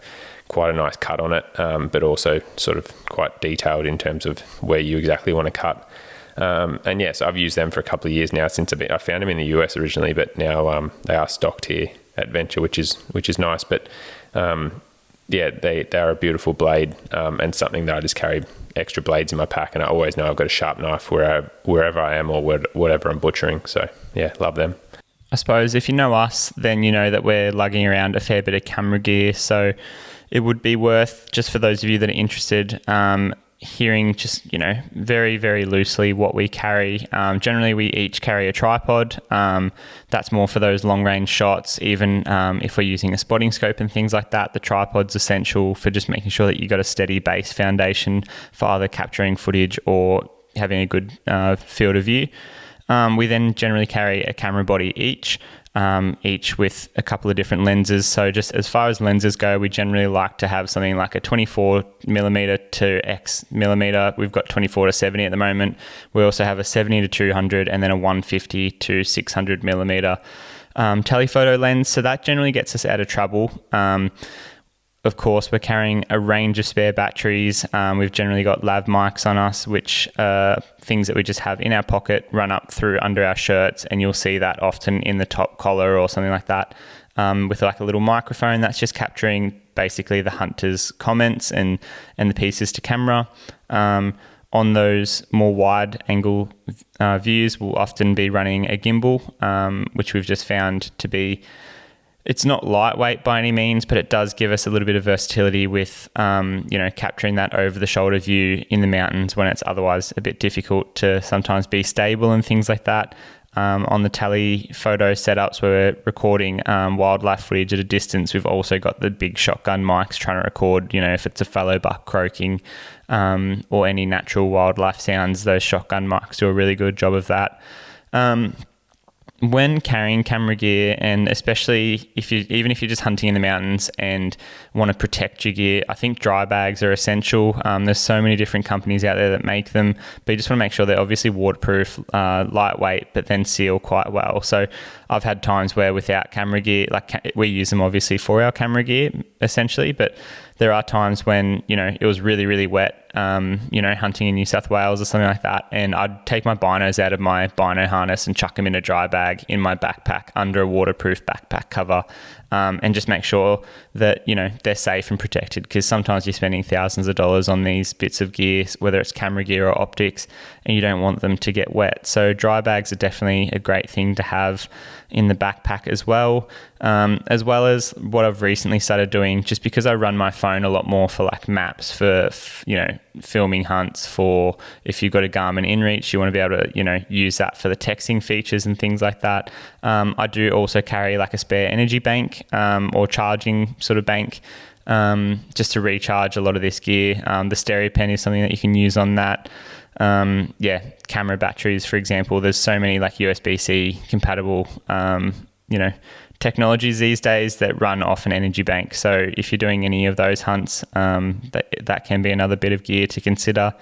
quite a nice cut on it, but also sort of quite detailed in terms of where you exactly want to cut. And yeah, so I've used them for a couple of years now since I found them in the US originally, but now they are stocked here at Venture, which is nice. But yeah, they are a beautiful blade, and something that I just carry extra blades in my pack, and I always know I've got a sharp knife wherever I am or whatever I'm butchering. So yeah, love them. I suppose if you know us, then you know that we're lugging around a fair bit of camera gear, so it would be worth, just for those of you that are interested, hearing just, very, very loosely what we carry. Generally, we each carry a tripod. That's more for those long-range shots. Even if we're using a spotting scope and things like that, the tripod's essential for just making sure that you got a steady base foundation for either capturing footage or having a good field of view. We then generally carry a camera body each with a couple of different lenses. So just as far as lenses go, we generally like to have something like a 24mm to X millimeter. We've got 24 to 70 at the moment. We also have a 70 to 200 and then a 150 to 600 millimeter telephoto lens. So that generally gets us out of trouble. Of course, we're carrying a range of spare batteries. We've generally got lav mics on us, which are things that we just have in our pocket, run up through under our shirts, and you'll see that often in the top collar or something like that, with like a little microphone that's just capturing basically the hunter's comments and the pieces to camera. On those more wide angle views, we'll often be running a gimbal, which we've just found to be... It's not lightweight by any means, but it does give us a little bit of versatility with, capturing that over-the-shoulder view in the mountains when it's otherwise a bit difficult to sometimes be stable and things like that. On the telephoto setups where we're recording wildlife footage at a distance, we've also got the big shotgun mics trying to record, if it's a fallow buck croaking or any natural wildlife sounds. Those shotgun mics do a really good job of that. When carrying camera gear, and especially if you're just hunting in the mountains and want to protect your gear, I think dry bags are essential. There's so many different companies out there that make them, but you just want to make sure they're obviously waterproof, lightweight, but then seal quite well. So I've had times where without camera gear, we use them obviously for our camera gear essentially, but there are times when, it was really, really wet, hunting in New South Wales or something like that. And I'd take my binos out of my bino harness and chuck them in a dry bag in my backpack under a waterproof backpack cover, and just make sure that, they're safe and protected, because sometimes you're spending thousands of dollars on these bits of gear, whether it's camera gear or optics, and you don't want them to get wet. So dry bags are definitely a great thing to have in the backpack as well as what I've recently started doing, just because I run my phone a lot more for like maps, for filming hunts, for if you've got a Garmin InReach, you want to be able to use that for the texting features and things like that. I do also carry like a spare energy bank or charging sort of bank, just to recharge a lot of this gear. The stereo pen is something that you can use on that. Camera batteries, for example, there's so many like USB-C compatible technologies these days that run off an energy bank. So if you're doing any of those hunts, that can be another bit of gear to consider.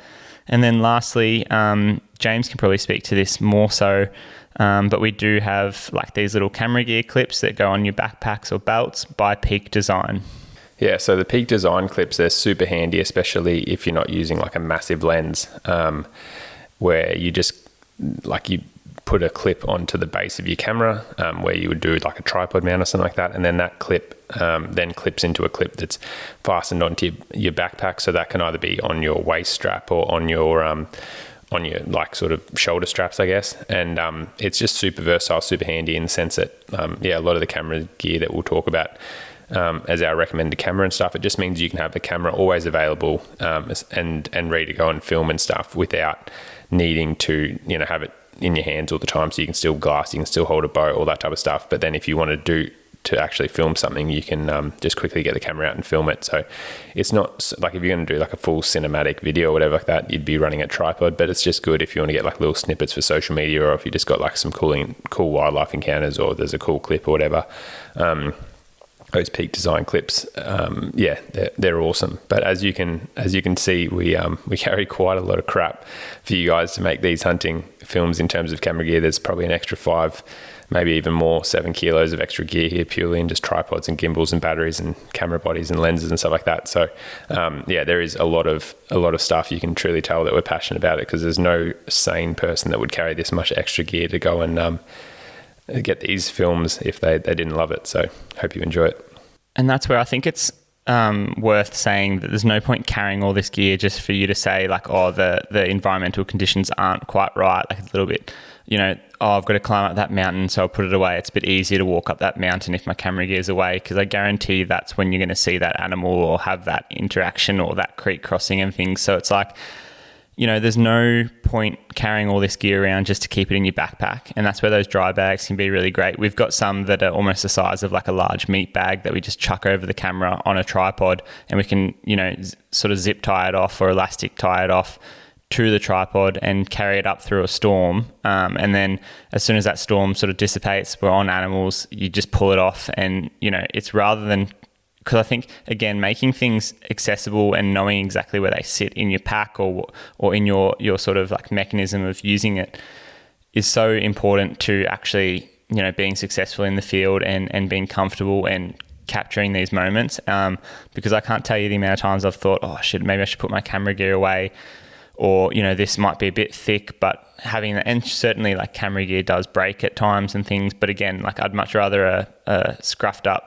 And then lastly, James can probably speak to this more so, but we do have like these little camera gear clips that go on your backpacks or belts by Peak Design. Yeah, so the Peak Design clips, they're super handy, especially if you're not using like a massive lens, where you just you put a clip onto the base of your camera, where you would do like a tripod mount or something like that, and then that clip then clips into a clip that's fastened onto your backpack. So that can either be on your waist strap or on your like sort of shoulder straps, I guess. And it's just super versatile, super handy in the sense that a lot of the camera gear that we'll talk about as our recommended camera and stuff, it just means you can have the camera always available and ready to go and film and stuff without needing to have it in your hands all the time. So you can still glass, you can still hold a bow, all that type of stuff. But then if you want to actually film something, you can just quickly get the camera out and film it. So it's not like if you're going to do like a full cinematic video or whatever like that, you'd be running a tripod, but it's just good if you want to get like little snippets for social media, or if you just got like some cool wildlife encounters, or there's a cool clip or whatever. Those Peak Design clips, they're awesome. But as you can see, we carry quite a lot of crap for you guys to make these hunting films in terms of camera gear. There's probably an extra 5, maybe even more, 7 kilos of extra gear here, purely in just tripods and gimbals and batteries and camera bodies and lenses and stuff like that. So there is a lot of stuff. You can truly tell that we're passionate about it, because there's no sane person that would carry this much extra gear to go and get these films if they didn't love it. So hope you enjoy it. And that's where I think it's worth saying that there's no point carrying all this gear just for you to say like, the environmental conditions aren't quite right, like a little bit, I've got to climb up that mountain, so I'll put it away. It's a bit easier to walk up that mountain if my camera gear is away, because I guarantee that's when you're going to see that animal or have that interaction or that creek crossing and things. So it's like, there's no point carrying all this gear around just to keep it in your backpack. And that's where those dry bags can be really great. We've got some that are almost the size of like a large meat bag that we just chuck over the camera on a tripod, and we can, sort of zip tie it off or elastic tie it off to the tripod and carry it up through a storm. And then as soon as that storm sort of dissipates, we're on animals, you just pull it off. And, it's rather than, because I think, again, making things accessible and knowing exactly where they sit in your pack or in your sort of like mechanism of using it is so important to actually, being successful in the field and being comfortable and capturing these moments. Because I can't tell you the amount of times I've thought, maybe I should put my camera gear away, or, this might be a bit thick, but having that, and certainly like camera gear does break at times and things. But again, like I'd much rather a scruffed up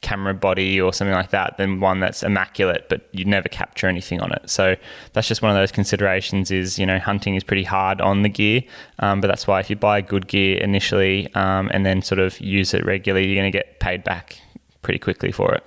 camera body or something like that than one that's immaculate, but you never capture anything on it. So that's just one of those considerations is, hunting is pretty hard on the gear. But that's why if you buy good gear initially and then sort of use it regularly, you're going to get paid back pretty quickly for it.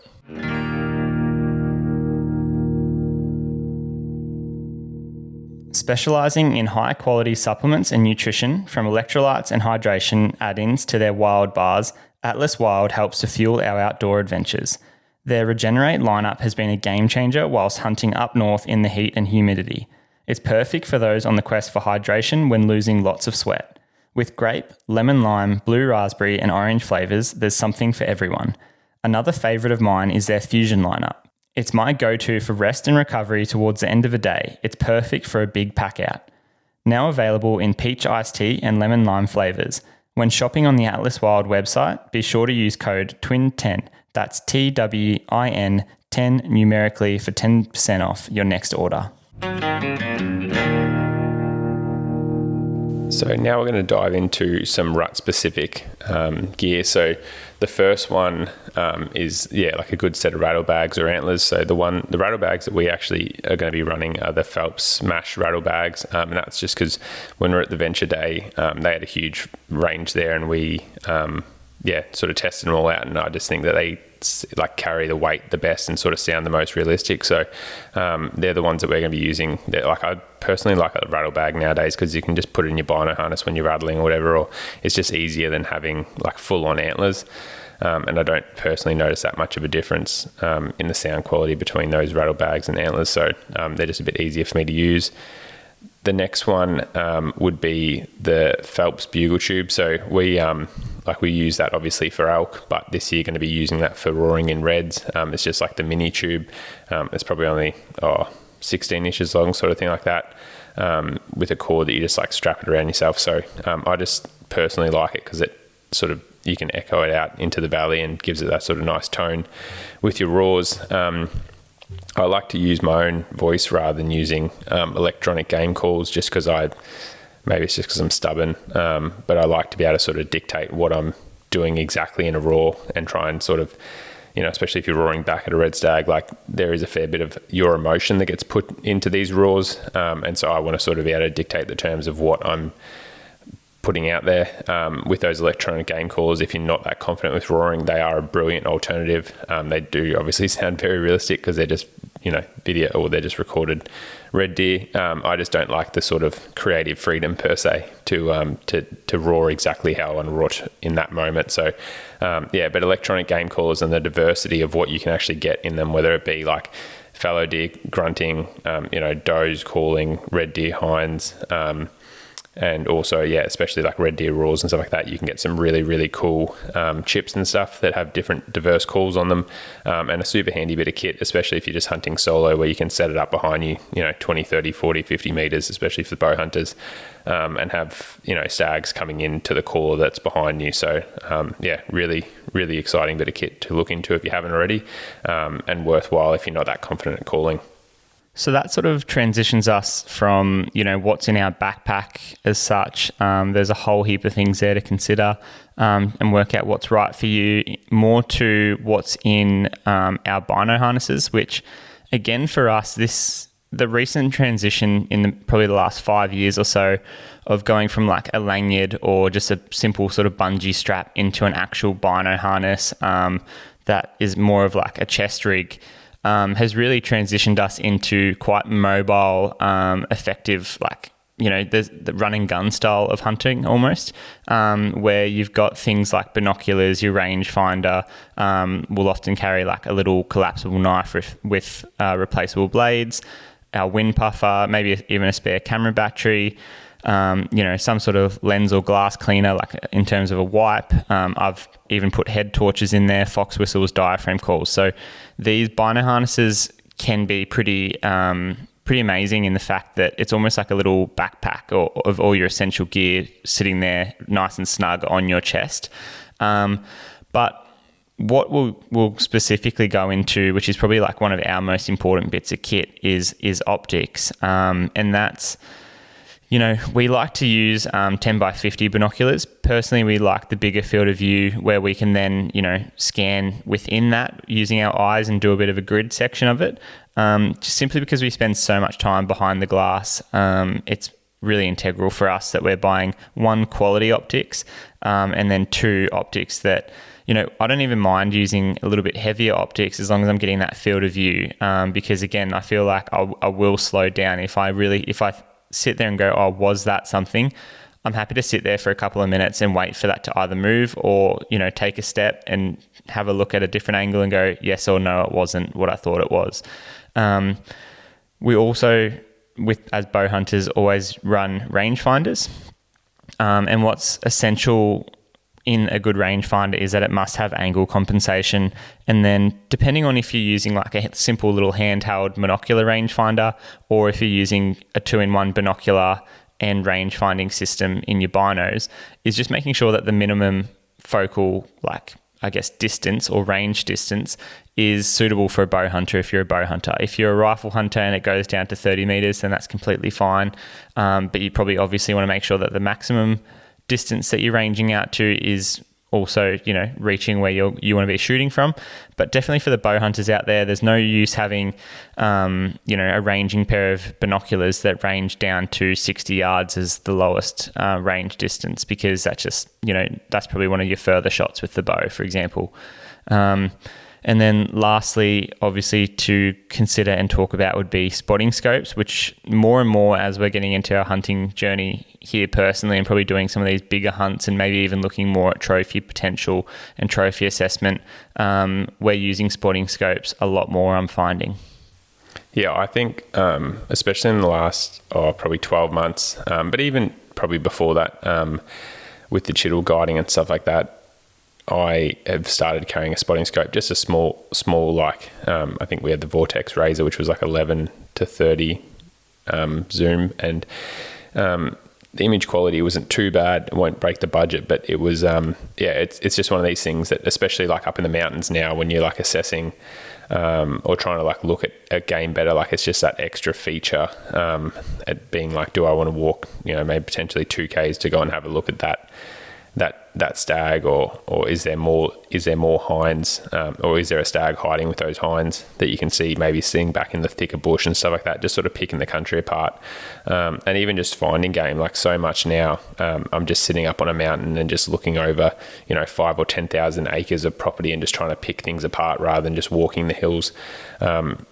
Specialising in high-quality supplements and nutrition, from electrolytes and hydration add-ins to their wild bars, Atlas Wild helps to fuel our outdoor adventures. Their Regenerate lineup has been a game changer whilst hunting up north in the heat and humidity. It's perfect for those on the quest for hydration when losing lots of sweat. With grape, lemon lime, blue raspberry and orange flavours, there's something for everyone. Another favourite of mine is their Fusion lineup. It's my go-to for rest and recovery towards the end of a day. It's perfect for a big pack out. Now available in peach iced tea and lemon lime flavours. When shopping on the Atlas Wild website, be sure to use code TWIN10, that's TWIN 10 numerically for 10% off your next order. So now we're going to dive into some Rut-specific gear. So the first one is, like a good set of rattle bags or antlers. So the rattle bags that we actually are going to be running are the Phelps Smash rattle bags. And that's just because when we're at the Venture Day, they had a huge range there and we, sort of tested them all out. And I just think that they like carry the weight the best and sort of sound the most realistic. So they're the ones that we're going to be using. I personally like a rattle bag nowadays because you can just put it in your bino harness when you're rattling or whatever, or it's just easier than having like full on antlers. And I don't personally notice that much of a difference in the sound quality between those rattle bags and antlers. So they're just a bit easier for me to use. The next one would be the Phelps bugle tube. So we use that obviously for elk, but this year going to be using that for roaring in reds. It's just like the mini tube. It's probably only 16 inches long, sort of thing like that, with a cord that you just like strap it around yourself. So I just personally like it because it sort of, you can echo it out into the valley and gives it that sort of nice tone with your roars. I like to use my own voice rather than using electronic game calls, just because maybe it's just because I'm stubborn, but I like to be able to sort of dictate what I'm doing exactly in a roar and try and sort of, especially if you're roaring back at a red stag, like there is a fair bit of your emotion that gets put into these roars. And so I want to sort of be able to dictate the terms of what I'm putting out there. With those electronic game calls, if you're not that confident with roaring, they are a brilliant alternative. They do obviously sound very realistic because they're just video, or they're just recorded red deer. I just don't like the sort of creative freedom per se to roar exactly how I want to roar in that moment. So but electronic game callers and the diversity of what you can actually get in them, whether it be like fallow deer grunting, does calling, red deer hinds, and also, especially like red deer roars and stuff like that, you can get some really, really cool chips and stuff that have different diverse calls on them, and a super handy bit of kit, especially if you're just hunting solo, where you can set it up behind you, 20, 30, 40, 50 meters, especially for bow hunters, and have, stags coming into the caller that's behind you. So, really, really exciting bit of kit to look into if you haven't already, and worthwhile if you're not that confident at calling. So that sort of transitions us from, what's in our backpack as such. There's a whole heap of things there to consider and work out what's right for you, more to what's in our bino harnesses, which again for us, the recent transition in probably the last 5 years or so of going from like a lanyard or just a simple sort of bungee strap into an actual bino harness that is more of like a chest rig, has really transitioned us into quite mobile, effective, like, there's the run and gun style of hunting almost, where you've got things like binoculars, your rangefinder will often carry like a little collapsible knife with replaceable blades. our wind puffer, maybe even a spare camera battery, some sort of lens or glass cleaner, like in terms of a wipe. I've even put head torches in there, fox whistles, diaphragm calls. So these Bino harnesses can be pretty amazing in the fact that it's almost like a little backpack of all your essential gear sitting there nice and snug on your chest. But what we'll specifically go into, which is probably like one of our most important bits of kit, is optics. And that's, we like to use 10 by 50 binoculars. Personally, we like the bigger field of view where we can then, scan within that using our eyes and do a bit of a grid section of it. Just simply because we spend so much time behind the glass, it's really integral for us that we're buying one, quality optics, and then two, optics that, I don't even mind using a little bit heavier optics as long as I'm getting that field of view. Because again, I feel like I will slow down if I sit there and go, oh, was that something? I'm happy to sit there for a couple of minutes and wait for that to either move or, take a step and have a look at a different angle and go, yes or no, it wasn't what I thought it was. We also, as bow hunters, always run rangefinders. And what's essential in a good rangefinder is that it must have angle compensation. And then depending on if you're using like a simple little handheld monocular rangefinder, or if you're using a 2-in-1 binocular and rangefinding system in your binos, is just making sure that the minimum focal, distance or range distance is suitable for a bow hunter if you're a bow hunter. If you're a rifle hunter and it goes down to 30 meters, then that's completely fine. But you probably obviously want to make sure that the maximum distance that you're ranging out to is also, reaching where you want to be shooting from. But definitely for the bow hunters out there, there's no use having, a ranging pair of binoculars that range down to 60 yards as the lowest range distance, because that's just, that's probably one of your further shots with the bow, for example. And then lastly, obviously to consider and talk about would be spotting scopes, which more and more as we're getting into our hunting journey here personally and probably doing some of these bigger hunts and maybe even looking more at trophy potential and trophy assessment, we're using spotting scopes a lot more, I'm finding. Yeah, I think especially in the last probably 12 months, but even probably before that, with the Chiddle guiding and stuff like that, I have started carrying a spotting scope, just a small I think we had the Vortex Razor, which was like 11 to 30 zoom, and the image quality wasn't too bad. It won't break the budget, but it was it's just one of these things that, especially like up in the mountains now, when you're like assessing or trying to like look at a game better, like it's just that extra feature at being like, do I want to walk maybe potentially 2Ks to go and have a look at that stag, or is there more hinds, or is there a stag hiding with those hinds that you can see maybe sitting back in the thicker bush and stuff like that, just sort of picking the country apart, and even just finding game. Like so much now, I'm just sitting up on a mountain and just looking over 5 or 10,000 acres of property and just trying to pick things apart rather than just walking the hills, and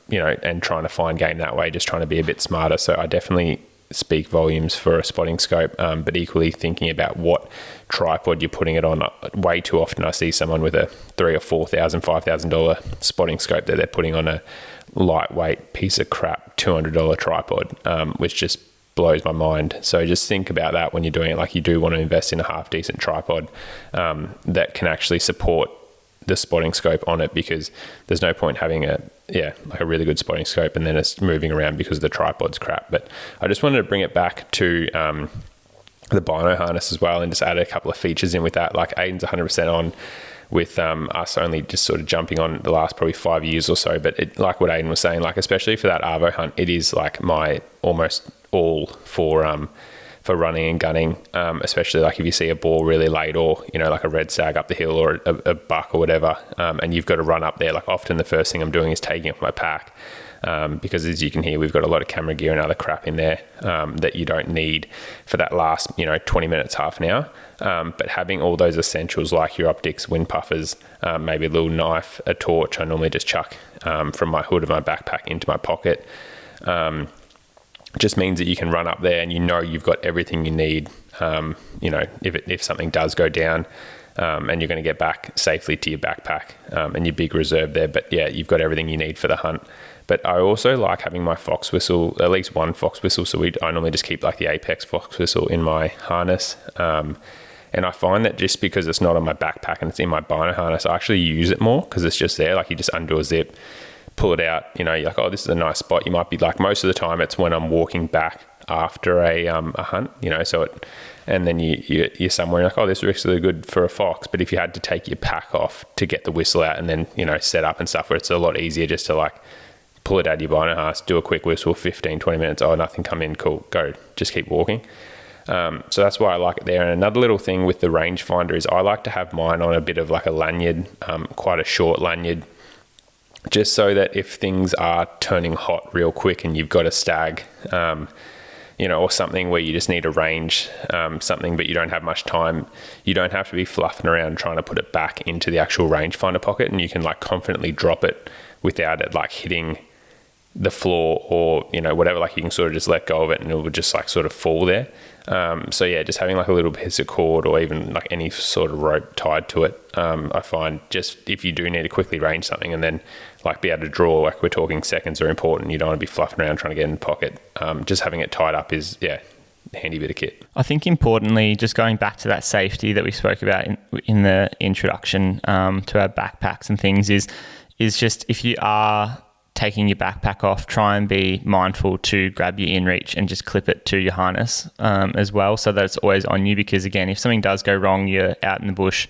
trying to find game that way, just trying to be a bit smarter. So I definitely speak volumes for a spotting scope, but equally thinking about what tripod you're putting it on. Way too often I see someone with a $3,000 or $4,000, $5,000 spotting scope that they're putting on a lightweight piece of crap $200 tripod, which just blows my mind. So just think about that when you're doing it. Like, you do want to invest in a half decent tripod that can actually support the spotting scope on it, because there's no point having a really good spotting scope and then it's moving around because the tripod's crap. But I just wanted to bring it back to the Bino harness as well, and just add a couple of features in with that. Like, Ayden's 100% on with us only just sort of jumping on the last probably 5 years or so. But it, like what Ayden was saying, like especially for that Arvo hunt, it is like my almost all for running and gunning, especially like if you see a boar really late, or like a red stag up the hill, or a buck or whatever, and you've got to run up there. Like, often the first thing I'm doing is taking off my pack, because as you can hear, we've got a lot of camera gear and other crap in there that you don't need for that last 20 minutes, half an hour. But having all those essentials like your optics, wind puffers, maybe a little knife, a torch, I normally just chuck from my hood of my backpack into my pocket. just means that you can run up there and you've got everything you need. If something does go down, and you're going to get back safely to your backpack and your big reserve there. But yeah, you've got everything you need for the hunt. But I also like having my fox whistle, at least one fox whistle. So I normally just keep like the Apex fox whistle in my harness. And I find that just because it's not on my backpack and it's in my Bino harness, I actually use it more because it's just there. Like you just undo a zip, pull it out, you're like, oh, this is a nice spot. You might be like, most of the time it's when I'm walking back after a hunt, and then you're somewhere and you're like, oh, this is really good for a fox. But if you had to take your pack off to get the whistle out and then, set up and stuff, where it's a lot easier just to like pull it out of your Bino harness, do a quick whistle, 15, 20 minutes, oh, nothing come in, cool, go, just keep walking. So that's why I like it there. And another little thing with the rangefinder is I like to have mine on a bit of like a lanyard, quite a short lanyard, just so that if things are turning hot real quick and you've got a stag, or something where you just need to range something, but you don't have much time, you don't have to be fluffing around trying to put it back into the actual rangefinder pocket, and you can like confidently drop it without it like hitting the floor or, whatever. Like you can sort of just let go of it and it will just like sort of fall there. So yeah, just having like a little piece of cord or even like any sort of rope tied to it. I find just if you do need to quickly range something and then like be able to draw, like we're talking seconds are important. You don't want to be fluffing around trying to get in the pocket. Just having it tied up is, handy bit of kit. I think importantly, just going back to that safety that we spoke about in the introduction to our backpacks and things is just if you are taking your backpack off, try and be mindful to grab your inReach and just clip it to your harness as well, so that it's always on you. Because again, if something does go wrong, you're out in the bush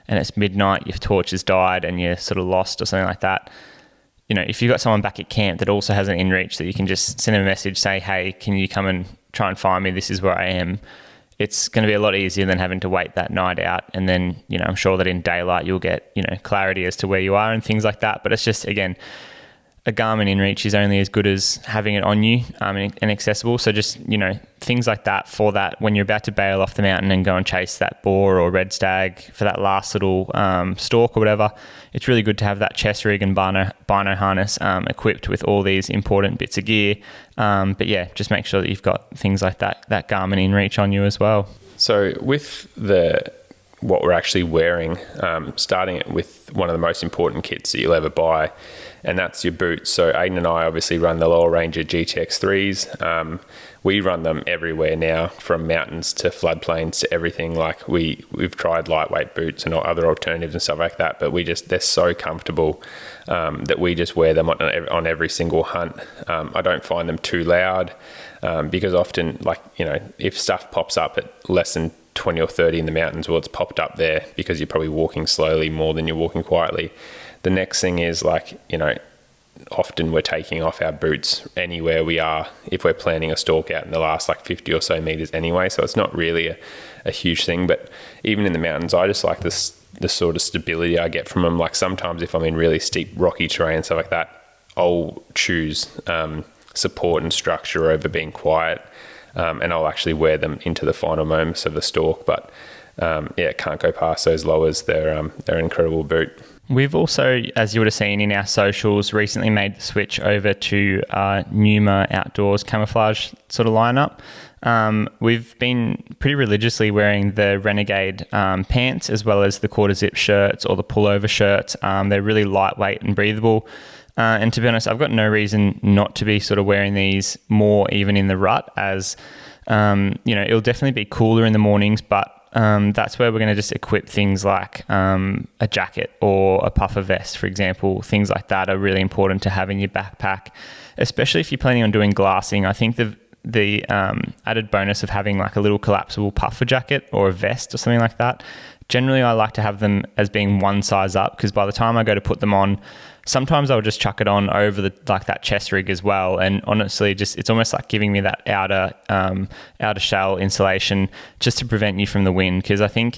and it's midnight, your torch has died and you're sort of lost or something like that. If you've got someone back at camp that also has an inReach that you can just send them a message, say, hey, can you come and try and find me? This is where I am. It's going to be a lot easier than having to wait that night out. And then, I'm sure that in daylight you'll get, clarity as to where you are and things like that. But it's just, again, a Garmin inReach is only as good as having it on you and accessible. So just, things like that for that when you're about to bail off the mountain and go and chase that boar or red stag for that last little stalk or whatever, it's really good to have that chest rig and Bino harness equipped with all these important bits of gear. But yeah, just make sure that you've got things like that Garmin inReach on you as well. So with what we're actually wearing, starting with one of the most important kits that you'll ever buy, and that's your boots. So Ayden and I obviously run the Lower Ranger GTX 3s. We run them everywhere now, from mountains to floodplains to everything. Like we've tried lightweight boots and other alternatives and stuff like that, but they're so comfortable that we just wear them on every single hunt. I don't find them too loud because often, if stuff pops up at less than 20 or 30 in the mountains, well, it's popped up there because you're probably walking slowly more than you're walking quietly. The next thing is often we're taking off our boots anywhere we are if we're planning a stalk out in the last 50 or so meters anyway. So it's not really a huge thing. But even in the mountains, I just like the sort of stability I get from them. Like sometimes if I'm in really steep rocky terrain and stuff like that, I'll choose support and structure over being quiet. And I'll actually wear them into the final moments of the stalk. But can't go past those lowers. They're an incredible boot. We've also, as you would have seen in our socials, recently made the switch over to Numa Outdoors camouflage sort of lineup. We've been pretty religiously wearing the Renegade pants as well as the quarter zip shirts or the pullover shirts. They're really lightweight and breathable. And to be honest, I've got no reason not to be sort of wearing these more even in the rut, as it'll definitely be cooler in the mornings, but that's where we're going to just equip things like a jacket or a puffer vest, for example. Things like that are really important to have in your backpack, especially if you're planning on doing glassing. I think the added bonus of having like a little collapsible puffer jacket or a vest or something like that, generally I like to have them as being one size up, because by the time I go to put them on, sometimes I'll just chuck it on over that chest rig as well. And honestly, it's almost like giving me that outer shell insulation just to prevent you from the wind. Because I think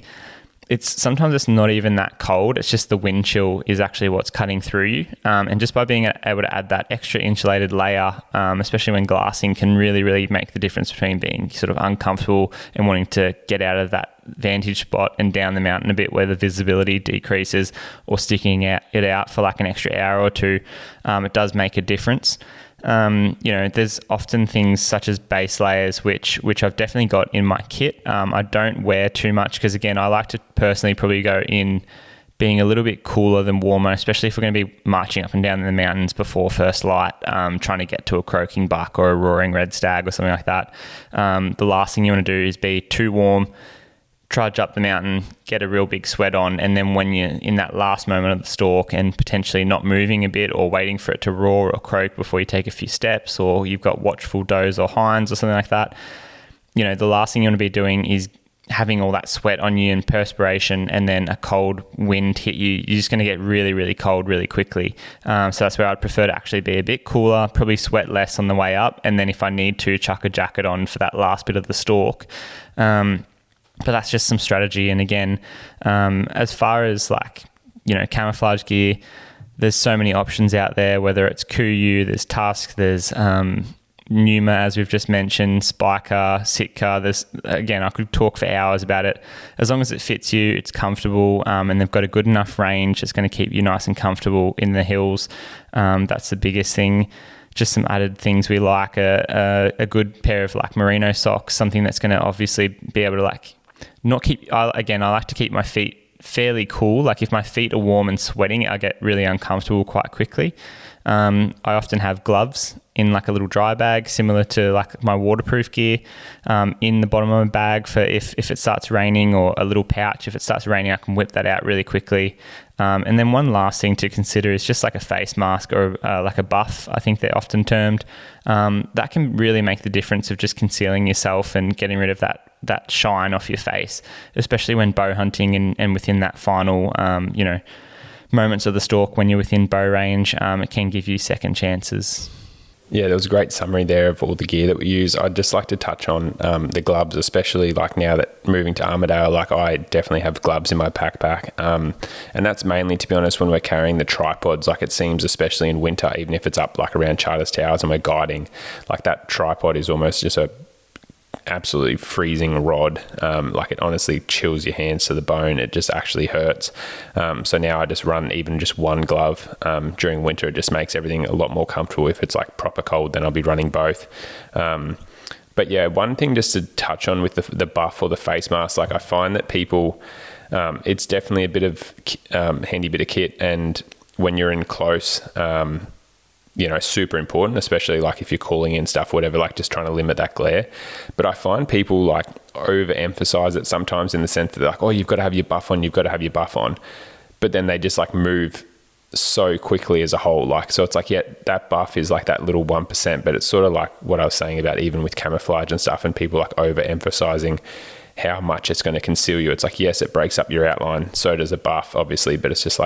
sometimes it's not even that cold. It's just the wind chill is actually what's cutting through you. And just by being able to add that extra insulated layer, especially when glassing, can really, really make the difference between being sort of uncomfortable and wanting to get out of that vantage spot and down the mountain a bit where the visibility decreases, or sticking it out for like an extra hour or two. It does make a difference. There's often things such as base layers, which I've definitely got in my kit. I don't wear too much because, again, I like to personally probably go in being a little bit cooler than warmer, especially if we're going to be marching up and down the mountains before first light, trying to get to a croaking buck or a roaring red stag or something like that. The last thing you want to do is be too warm, trudge up the mountain, get a real big sweat on, and then when you're in that last moment of the stalk and potentially not moving a bit or waiting for it to roar or croak before you take a few steps, or you've got watchful does or hinds or something like that, the last thing you want to be doing is having all that sweat on you and perspiration, and then a cold wind hit you. You're just going to get really, really cold really quickly. So that's where I'd prefer to actually be a bit cooler, probably sweat less on the way up, and then if I need to, chuck a jacket on for that last bit of the stalk. But that's just some strategy. And again, as far as camouflage gear, there's so many options out there, whether it's Kuiu, there's Tusk, there's Numa, as we've just mentioned, Spiker, Sitka. I could talk for hours about it. As long as it fits you, it's comfortable, and they've got a good enough range, it's going to keep you nice and comfortable in the hills. That's the biggest thing. Just some added things we like, a good pair of merino socks, something that's going to obviously be able to not keep, I like to keep my feet fairly cool. If my feet are warm and sweating, I get really uncomfortable quite quickly. I often have gloves in a little dry bag, similar to my waterproof gear, in the bottom of my bag for if it starts raining, or a little pouch. If it starts raining, I can whip that out really quickly. And then one last thing to consider is just a face mask, or a buff, I think they're often termed. That can really make the difference of just concealing yourself and getting rid of that shine off your face, especially when bow hunting and within that final, moments of the stalk when you're within bow range. It can give you second chances. Yeah, there was a great summary there of all the gear that we use. I'd just like to touch on the gloves, especially now that moving to Armidale, I definitely have gloves in my backpack. And that's mainly, to be honest, when we're carrying the tripods. It seems, especially in winter, even if it's up around Charters Towers and we're guiding, that tripod is almost just a absolutely freezing rod. It honestly chills your hands to the bone. It just actually hurts. So now I just run even just one glove during winter. It just makes everything a lot more comfortable. If it's proper cold, then I'll be running both. But yeah, one thing just to touch on with the buff or the face mask, I find that people, it's definitely a bit of handy bit of kit, and when you're in close, super important, especially if you're calling in stuff, whatever, just trying to limit that glare. But I find people overemphasize it sometimes, in the sense that they're oh, you've got to have your buff on, but then they just move so quickly as a whole. So it's yeah, that buff is that little 1%, but it's sort of what I was saying about even with camouflage and stuff, and people overemphasizing how much it's going to conceal you. It's yes, it breaks up your outline. So does a buff, obviously, but it's just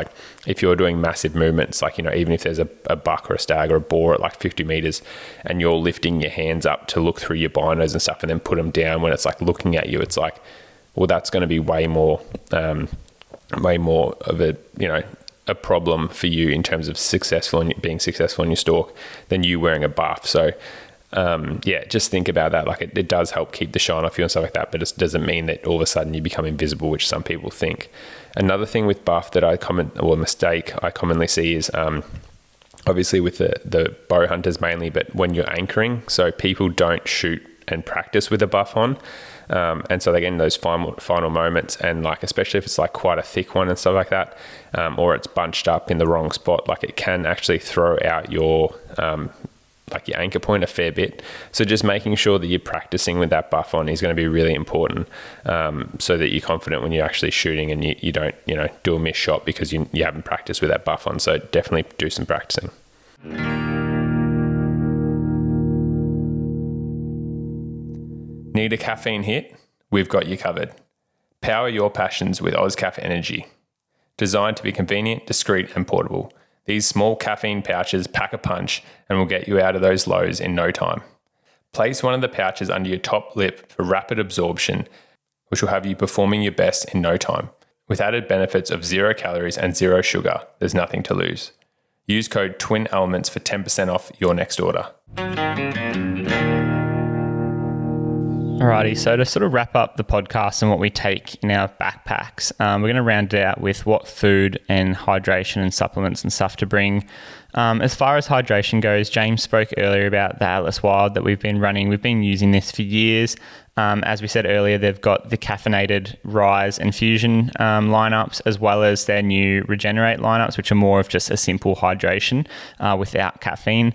if you're doing massive movements, even if there's a buck or a stag or a boar at 50 meters, and you're lifting your hands up to look through your binos and stuff, and then put them down when it's looking at you, it's well, that's going to be way more of a problem for you in terms of being successful in your stalk than you wearing a buff. So just think about that. It does help keep the shine off you and stuff like that, but it doesn't mean that all of a sudden you become invisible, which some people think. Another thing with buff that mistake I commonly see is obviously with the bow hunters mainly, but when you're anchoring, so people don't shoot and practice with a buff on, and so they get in those final moments, and especially if it's quite a thick one and stuff like that, or it's bunched up in the wrong spot, it can actually throw out your your anchor point a fair bit. So just making sure that you're practicing with that buff on is going to be really important, so that you're confident when you're actually shooting, and you don't do a missed shot because you haven't practiced with that buff on. So definitely do some practicing. Need a caffeine hit? We've got you covered. Power your passions with OzCaff Energy. Designed to be convenient, discreet and portable, these small caffeine pouches pack a punch and will get you out of those lows in no time. Place one of the pouches under your top lip for rapid absorption, which will have you performing your best in no time. With added benefits of 0 calories and 0 sugar, there's nothing to lose. Use code TWINELEMENTS for 10% off your next order. Alrighty, so to sort of wrap up the podcast and what we take in our backpacks, we're going to round it out with what food and hydration and supplements and stuff to bring. As far as hydration goes, James spoke earlier about the Atlas Wild that we've been running. We've been using this for years. As we said earlier, they've got the caffeinated Rise and Fusion lineups, as well as their new Regenerate lineups, which are more of just a simple hydration without caffeine.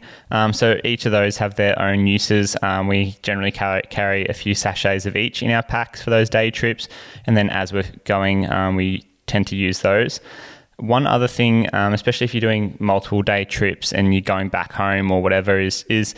So each of those have their own uses. We generally carry a few sachets of each in our packs for those day trips. And then as we're going, we tend to use those. One other thing, especially if you're doing multiple day trips and you're going back home or whatever, is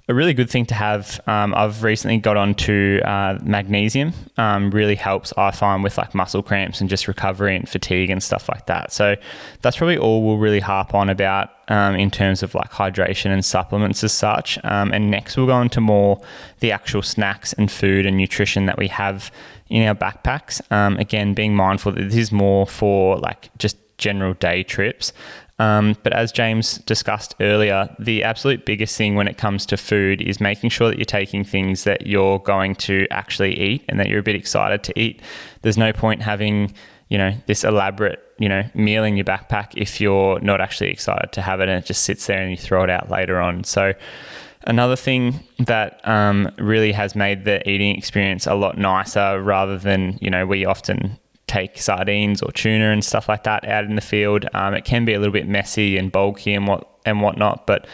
a really good thing to have. I've recently got onto magnesium. Really helps, I find, with like muscle cramps and just recovery and fatigue and stuff like that. So that's probably all we'll really harp on about in terms of like hydration and supplements as such. And next we'll go into more the actual snacks and food and nutrition that we have in our backpacks. Again, being mindful that this is more for like just general day trips. But as James discussed earlier, the absolute biggest thing when it comes to food is making sure that you're taking things that you're going to actually eat and that you're a bit excited to eat. There's no point having, this elaborate, meal in your backpack if you're not actually excited to have it and it just sits there and you throw it out later on. So another thing that really has made the eating experience a lot nicer, rather than, we often take sardines or tuna and stuff like that out in the field. It can be a little bit messy and bulky and whatnot, but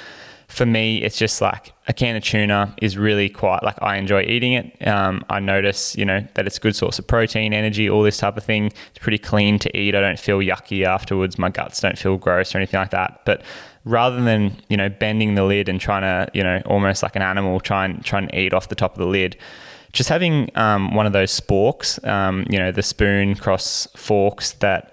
for me, it's just like a can of tuna is really quite like, I enjoy eating it. I notice, that it's a good source of protein, energy, all this type of thing. It's pretty clean to eat. I don't feel yucky afterwards. My guts don't feel gross or anything like that. But rather than, bending the lid and trying to, almost like an animal, try and eat off the top of the lid, just having one of those sporks, the spoon cross forks that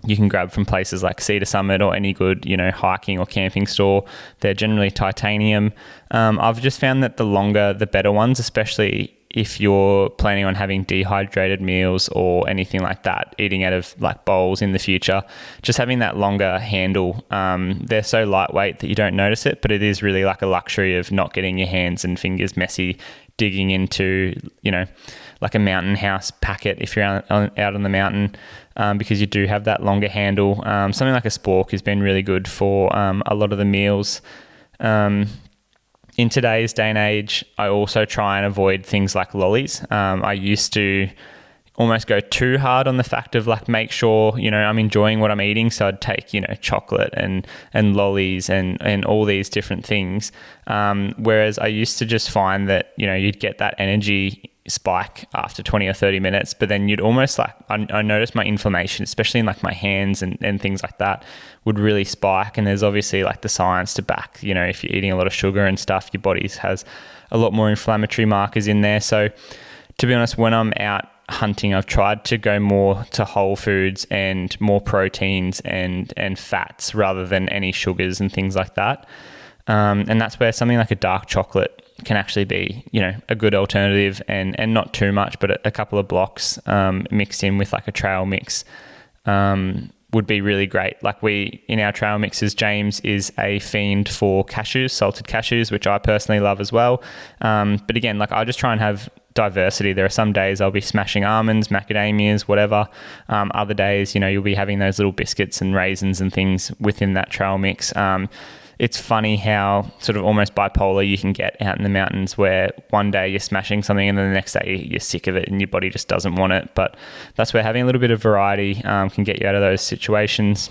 you can grab from places like Cedar Summit or any good, hiking or camping store. They're generally titanium. I've just found that the longer, the better ones, especially if you're planning on having dehydrated meals or anything like that, eating out of like bowls in the future, just having that longer handle. They're so lightweight that you don't notice it, but it is really like a luxury of not getting your hands and fingers messy digging into, like a mountain house packet if you're out on the mountain, because you do have that longer handle. Something like a spork has been really good for a lot of the meals. In today's day and age, I also try and avoid things like lollies. I used to almost go too hard on the fact of like, make sure, I'm enjoying what I'm eating. So I'd take, chocolate and lollies and all these different things. Whereas I used to just find that, you'd get that energy spike after 20 or 30 minutes, but then you'd almost like, I noticed my inflammation, especially in like my hands and things like that, would really spike. And there's obviously like the science to back, if you're eating a lot of sugar and stuff, your body has a lot more inflammatory markers in there. So to be honest, when I'm out hunting, I've tried to go more to whole foods and more proteins and fats rather than any sugars and things like that. And that's where something like a dark chocolate can actually be, a good alternative, and not too much, but a couple of blocks mixed in with like a trail mix would be really great. Like in our trail mixes, James is a fiend for cashews, salted cashews, which I personally love as well. But again, like I just try and have diversity. There are some days I'll be smashing almonds, macadamias, whatever. Other days, you'll be having those little biscuits and raisins and things within that trail mix. It's funny how sort of almost bipolar you can get out in the mountains, where one day you're smashing something and then the next day you're sick of it and your body just doesn't want it. But that's where having a little bit of variety can get you out of those situations.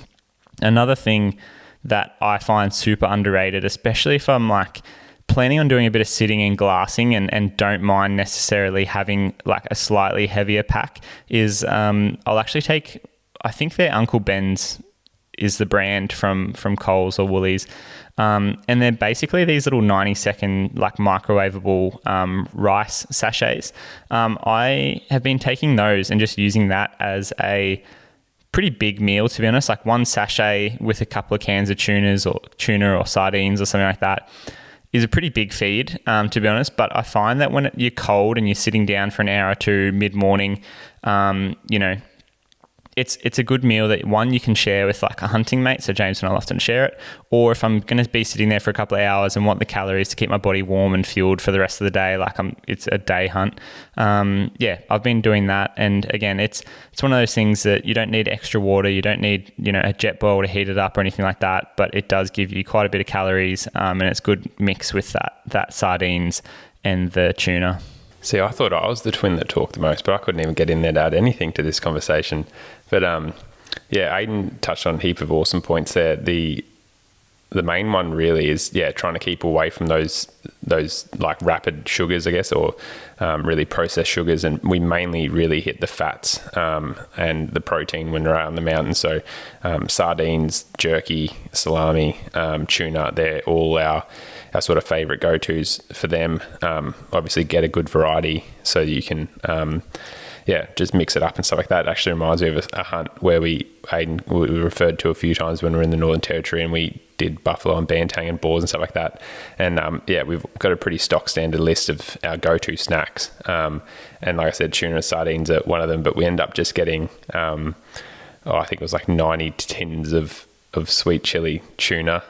Another thing that I find super underrated, especially if I'm like planning on doing a bit of sitting and glassing and don't mind necessarily having like a slightly heavier pack, is I'll actually take, I think they're Uncle Ben's is the brand from Coles or Woolies. And they're basically these little 90-second like microwavable rice sachets. I have been taking those and just using that as a pretty big meal, to be honest. Like one sachet with a couple of cans of tuna or sardines or something like that is a pretty big feed, to be honest. But I find that when you're cold and you're sitting down for an hour or two mid-morning, it's a good meal that, one, you can share with like a hunting mate. So James and I'll often share it. Or if I'm going to be sitting there for a couple of hours and want the calories to keep my body warm and fueled for the rest of the day, like it's a day hunt. I've been doing that. And again, it's one of those things that you don't need extra water. You don't need, a jet boil to heat it up or anything like that. But it does give you quite a bit of calories, and it's good mix with that sardines and the tuna. See, I thought I was the twin that talked the most, but I couldn't even get in there to add anything to this conversation. But Ayden touched on a heap of awesome points there. The main one really is trying to keep away from those like rapid sugars, I guess, or really processed sugars, and we mainly really hit the fats and the protein when we're out on the mountain. So sardines, jerky, salami, tuna, they're all our sort of favorite go-tos for them. Obviously get a good variety so you can just mix it up and stuff like that. It actually reminds me of a hunt where we referred to a few times when we were in the Northern Territory, and we did buffalo and bantang and boars and stuff like that. And we've got a pretty stock standard list of our go-to snacks. And like I said, tuna and sardines are one of them, but we end up just getting, I think it was like 90 tins of sweet chili tuna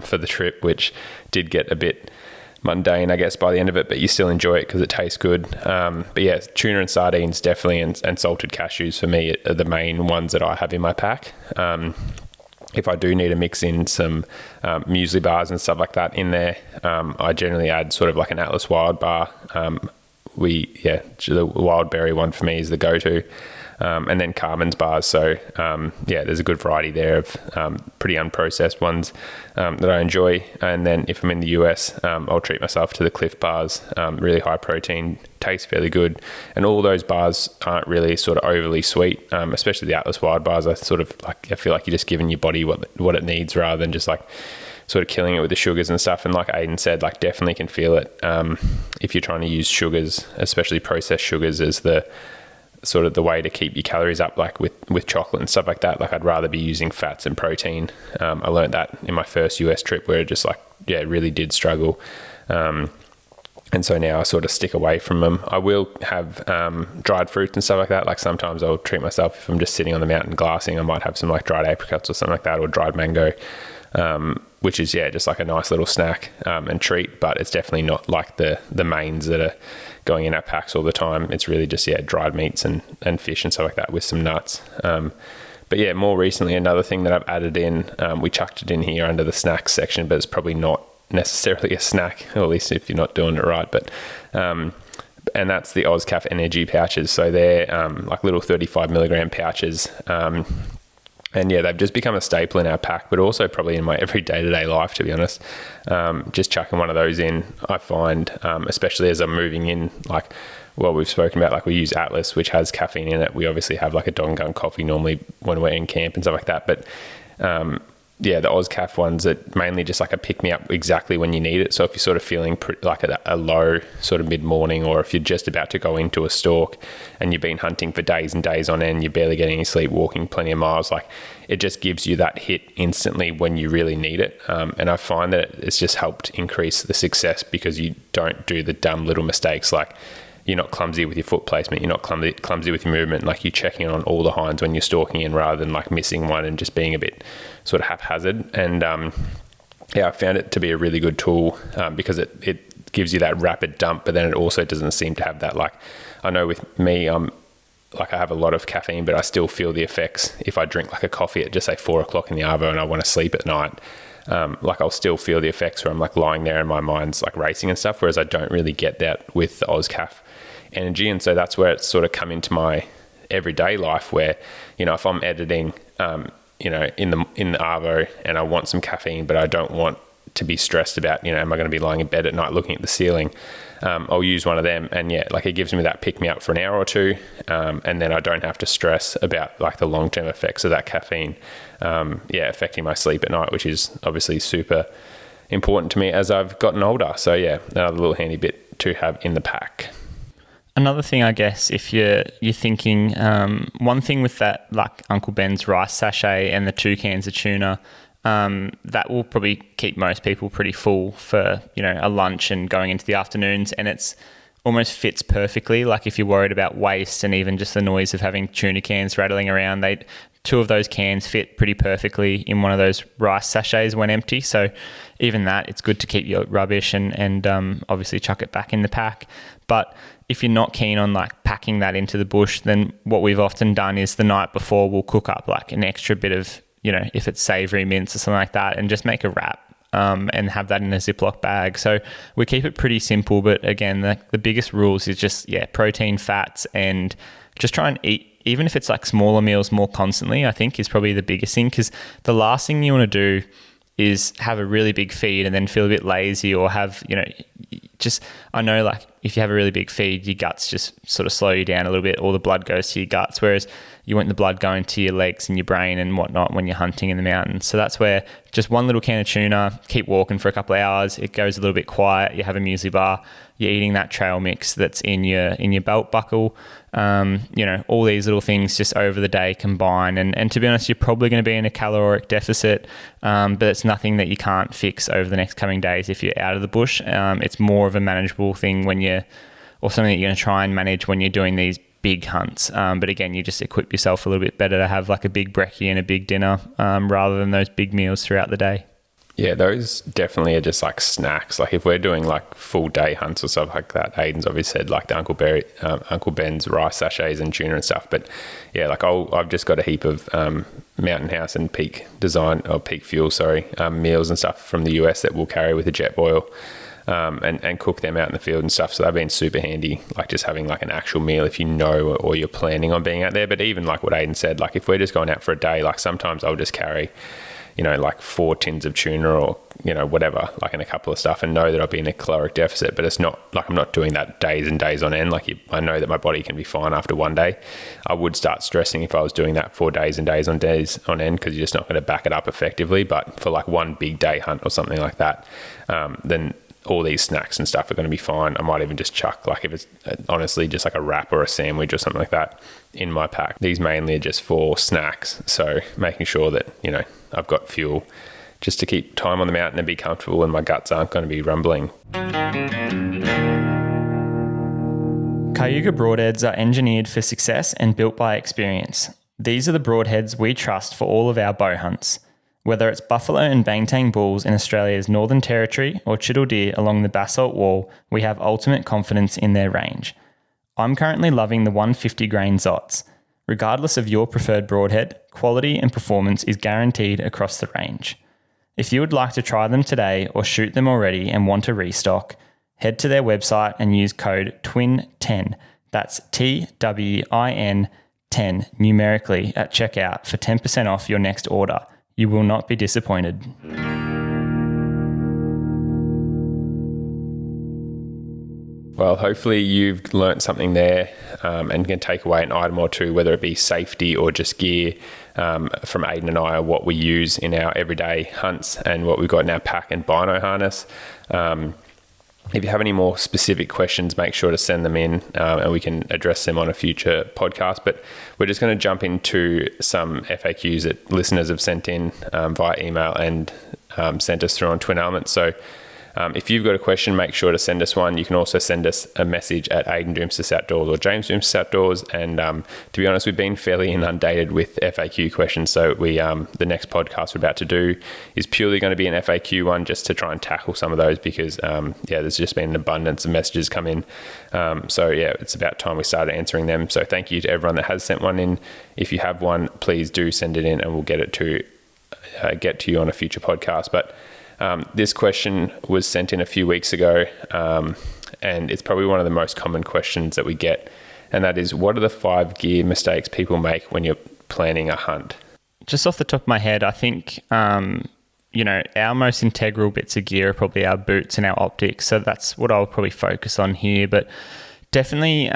for the trip, which did get a bit mundane, I guess, by the end of it, but you still enjoy it because it tastes good. Tuna and sardines definitely, and salted cashews for me are the main ones that I have in my pack. If I do need to mix in some muesli bars and stuff like that in there, I generally add sort of like an Atlas Wild bar. The wild berry one for me is the go-to. And then Carmen's bars. So, there's a good variety there of pretty unprocessed ones that I enjoy. And then if I'm in the US, I'll treat myself to the Cliff bars, really high protein, tastes fairly good. And all those bars aren't really sort of overly sweet, especially the Atlas Wild bars. I feel like you're just giving your body what it needs rather than just like sort of killing it with the sugars and stuff. And like Ayden said, like definitely can feel it if you're trying to use sugars, especially processed sugars, as the sort of the way to keep your calories up, like with chocolate and stuff like that. Like I'd rather be using fats and protein. I learned that in my first US trip where it just really did struggle. And so now I sort of stick away from them. I will have dried fruits and stuff like that. Like sometimes I'll treat myself if I'm just sitting on the mountain glassing. I might have some like dried apricots or something like that, or dried mango, which is just like a nice little snack and treat. But it's definitely not like the mains that are going in our packs all the time. It's really just dried meats and fish and stuff like that with some nuts. But more recently, another thing that I've added in, we chucked it in here under the snacks section, but it's probably not necessarily a snack, or at least if you're not doing it right. But and that's the Ozcaf energy pouches. So they're like little 35 milligram pouches. And they've just become a staple in our pack, but also probably in my every day-to-day life, to be honest. Just chucking one of those in, I find, especially as I'm moving in, like, well, we've spoken about, like, we use Atlas, which has caffeine in it. We obviously have like a Dongun coffee normally when we're in camp and stuff like that. But the Ozcaf ones are mainly just like a pick-me-up exactly when you need it. So if you're sort of feeling like a low sort of mid-morning, or if you're just about to go into a stalk and you've been hunting for days and days on end, you're barely getting any sleep, walking plenty of miles, like it just gives you that hit instantly when you really need it. And I find that it's just helped increase the success because you don't do the dumb little mistakes, like you're not clumsy with your foot placement, you're not clumsy with your movement, like you're checking on all the hinds when you're stalking in rather than like missing one and just being a bit sort of haphazard. And I found it to be a really good tool because it gives you that rapid dump, but then it also doesn't seem to have that, like, I know with me, like I have a lot of caffeine, but I still feel the effects if I drink like a coffee at just say 4 o'clock in the arvo and I want to sleep at night. Like I'll still feel the effects where I'm like lying there and my mind's like racing and stuff, whereas I don't really get that with the Ozcaf energy. And so that's where it's sort of come into my everyday life where, if I'm editing, in the arvo and I want some caffeine, but I don't want to be stressed about, am I going to be lying in bed at night looking at the ceiling? I'll use one of them, and like it gives me that pick me up for an hour or two. And then I don't have to stress about like the long-term effects of that caffeine, affecting my sleep at night, which is obviously super important to me as I've gotten older. So another little handy bit to have in the pack. Another thing, I guess, if you're thinking, one thing with that, like Uncle Ben's rice sachet and the 2 cans of tuna, that will probably keep most people pretty full for, a lunch and going into the afternoons. And it's almost fits perfectly. Like if you're worried about waste and even just the noise of having tuna cans rattling around, two of those cans fit pretty perfectly in one of those rice sachets when empty. So even that, it's good to keep your rubbish and obviously chuck it back in the pack. But if you're not keen on like packing that into the bush, then what we've often done is the night before we'll cook up like an extra bit of, if it's savory mince or something like that, and just make a wrap and have that in a Ziploc bag. So we keep it pretty simple, but again, the biggest rules is just, protein, fats, and just try and eat, even if it's like smaller meals more constantly, I think is probably the biggest thing, because the last thing you want to do is have a really big feed and then feel a bit lazy, or have, I know like if you have a really big feed, your guts just sort of slow you down a little bit, all the blood goes to your guts, whereas you want the blood going to your legs and your brain and whatnot when you're hunting in the mountains. So that's where just one little can of tuna, keep walking for a couple of hours, it goes a little bit quiet, you have a muesli bar, you're eating that trail mix that's in your belt buckle. All these little things just over the day combine. And to be honest, you're probably going to be in a caloric deficit, but it's nothing that you can't fix over the next coming days if you're out of the bush. It's more of a manageable thing or something that you're going to try and manage when you're doing these big hunts. But again, you just equip yourself a little bit better to have like a big brekkie and a big dinner rather than those big meals throughout the day. Yeah, those definitely are just like snacks. Like if we're doing like full day hunts or stuff like that, Ayden's obviously said like the Uncle Ben's rice sachets and tuna and stuff. But yeah, like I've just got a heap of Mountain House and Peak Fuel, meals and stuff from the US that we'll carry with a jet boil and cook them out in the field and stuff. So they've been super handy, like just having like an actual meal if you know or you're planning on being out there. But even like what Ayden said, like if we're just going out for a day, like sometimes I'll just carry like 4 tins of tuna or, whatever, like in a couple of stuff, and know that I'll be in a caloric deficit. But it's not like I'm not doing that days and days on end. Like I know that my body can be fine after one day. I would start stressing if I was doing that for days and days on end, because you're just not going to back it up effectively. But for like one big day hunt or something like that, then all these snacks and stuff are going to be fine. I might even just chuck, like if it's honestly just like a wrap or a sandwich or something like that in my pack. These mainly are just for snacks. So making sure that, I've got fuel just to keep time on the mountain and be comfortable, and my guts aren't going to be rumbling. Cayuga broadheads are engineered for success and built by experience. These are the broadheads we trust for all of our bow hunts. Whether it's buffalo and bangtang bulls in Australia's Northern Territory or chital deer along the basalt wall, we have ultimate confidence in their range. I'm currently loving the 150 grain Zots. Regardless of your preferred broadhead, quality and performance is guaranteed across the range. If you would like to try them today or shoot them already and want to restock, head to their website and use code TWIN10, that's TWIN 10 numerically at checkout for 10% off your next order. You will not be disappointed. Well, hopefully you've learnt something there and can take away an item or two, whether it be safety or just gear from Ayden and I, or what we use in our everyday hunts and what we've got in our pack and Bino harness. If you have any more specific questions, make sure to send them in and we can address them on a future podcast. But we're just going to jump into some FAQs that listeners have sent in via email and sent us through on Twin Elements. So if you've got a question, make sure to send us one. You can also send us a message at Ayden Doumtsis Outdoors or James Doumtsis Outdoors. And to be honest, we've been fairly inundated with FAQ questions. So the next podcast we're about to do is purely going to be an FAQ one, just to try and tackle some of those, because there's just been an abundance of messages come in. It's about time we started answering them. So thank you to everyone that has sent one in. If you have one, please do send it in and we'll get to you on a future podcast. But this question was sent in a few weeks ago, and it's probably one of the most common questions that we get, and that is, what are the 5 gear mistakes people make when you're planning a hunt? Just off the top of my head, I think, our most integral bits of gear are probably our boots and our optics, so that's what I'll probably focus on here. But definitely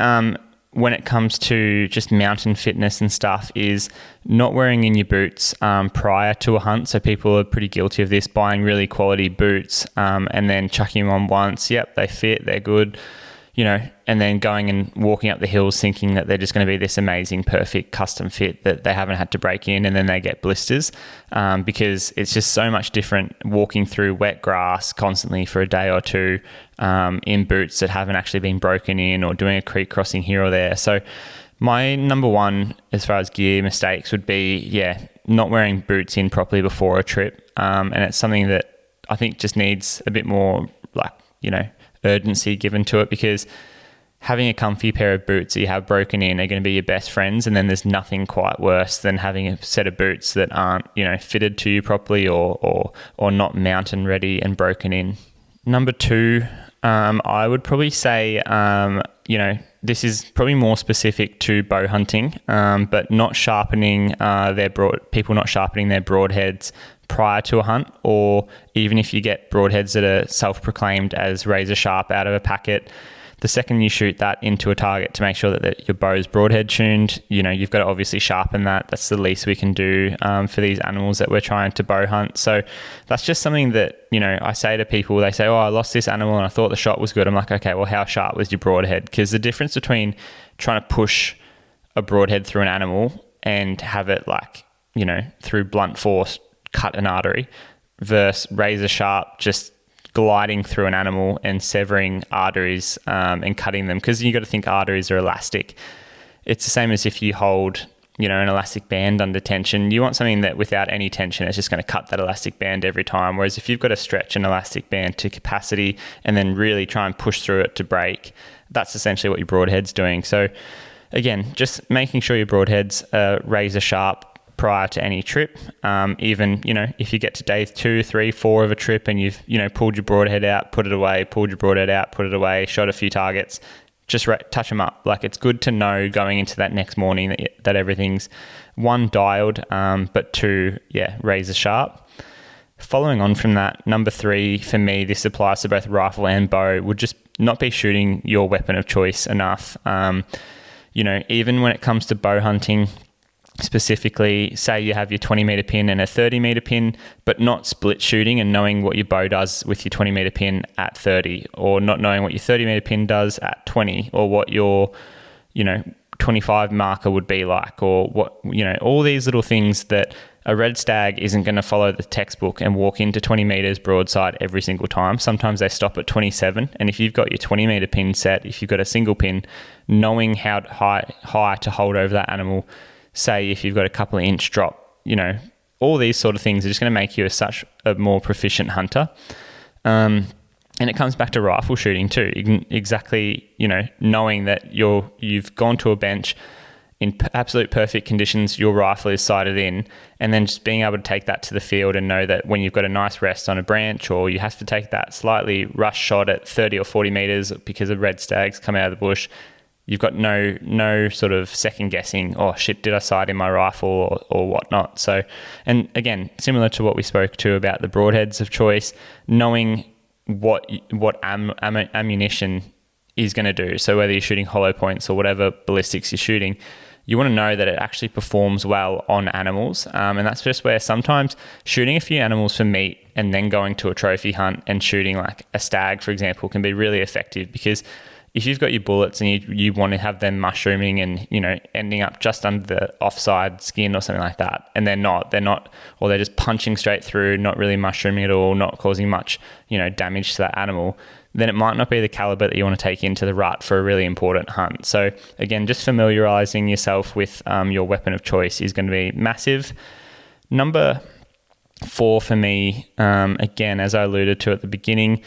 when it comes to just mountain fitness and stuff, is not wearing in your boots prior to a hunt. So people are pretty guilty of this, buying really quality boots and then chucking them on once. Yep, they fit, they're good. and then going and walking up the hills thinking that they're just going to be this amazing, perfect custom fit that they haven't had to break in, and then they get blisters because it's just so much different walking through wet grass constantly for a day or two in boots that haven't actually been broken in, or doing a creek crossing here or there. So my number one as far as gear mistakes would be, not wearing boots in properly before a trip. And it's something that I think just needs a bit more urgency given to it, because having a comfy pair of boots that you have broken in are going to be your best friends, and then there's nothing quite worse than having a set of boots that aren't fitted to you properly or not mountain ready and broken in. Number two, I would probably say this is probably more specific to bow hunting, but not sharpening people not sharpening their broadheads prior to a hunt, or even if you get broadheads that are self-proclaimed as razor sharp out of a packet, the second you shoot that into a target to make sure that your bow's broadhead tuned, you've got to obviously sharpen that. That's the least we can do for these animals that we're trying to bow hunt. So that's just something that, I say to people, they say, oh, I lost this animal and I thought the shot was good. I'm like, okay, well, how sharp was your broadhead? Because the difference between trying to push a broadhead through an animal and have it through blunt force cut an artery versus razor sharp just gliding through an animal and severing arteries and cutting them, because you got to think arteries are elastic. It's the same as if you hold an elastic band under tension. You want something that without any tension is just going to cut that elastic band every time, whereas if you've got to stretch an elastic band to capacity and then really try and push through it to break, that's essentially what your broadhead's doing. So again, just making sure your broadheads are razor sharp prior to any trip. Even, if you get to day 2, 3, 4 of a trip and you've, pulled your broadhead out, put it away, pulled your broadhead out, put it away, shot a few targets, just touch them up. It's good to know going into that next morning that everything's one, dialed, but two, razor sharp. Following on from that, number 3, for me, this applies to both rifle and bow, would just not be shooting your weapon of choice enough. Even when it comes to bow hunting, specifically, say you have your 20 meter pin and a 30 meter pin, but not split shooting and knowing what your bow does with your 20 meter pin at 30, or not knowing what your 30 meter pin does at 20, or what your 25 marker would be like, or what all these little things that a red stag isn't going to follow the textbook and walk into 20 meters broadside every single time. Sometimes they stop at 27, and if you've got your 20 meter pin set, if you've got a single pin, knowing how high to hold over that animal, say if you've got a couple of inch drop, all these sort of things are just going to make you such a more proficient hunter. And it comes back to rifle shooting too. Exactly, knowing that you've gone to a bench in absolute perfect conditions, your rifle is sighted in, and then just being able to take that to the field and know that when you've got a nice rest on a branch, or you have to take that slightly rush shot at 30 or 40 meters because of red stags come out of the bush, you've got no sort of second guessing, oh shit, did I sight in my rifle or whatnot. So, and again, similar to what we spoke to about the broadheads of choice, knowing what ammunition is going to do. So whether you're shooting hollow points or whatever ballistics you're shooting, you want to know that it actually performs well on animals. And that's just where sometimes shooting a few animals for meat and then going to a trophy hunt and shooting like a stag, for example, can be really effective, because if you've got your bullets and you want to have them mushrooming and, ending up just under the offside skin or something like that, and they're not, or they're just punching straight through, not really mushrooming at all, not causing much, damage to that animal, then it might not be the caliber that you want to take into the rut for a really important hunt. So again, just familiarizing yourself with your weapon of choice is going to be massive. Number 4 for me, again, as I alluded to at the beginning,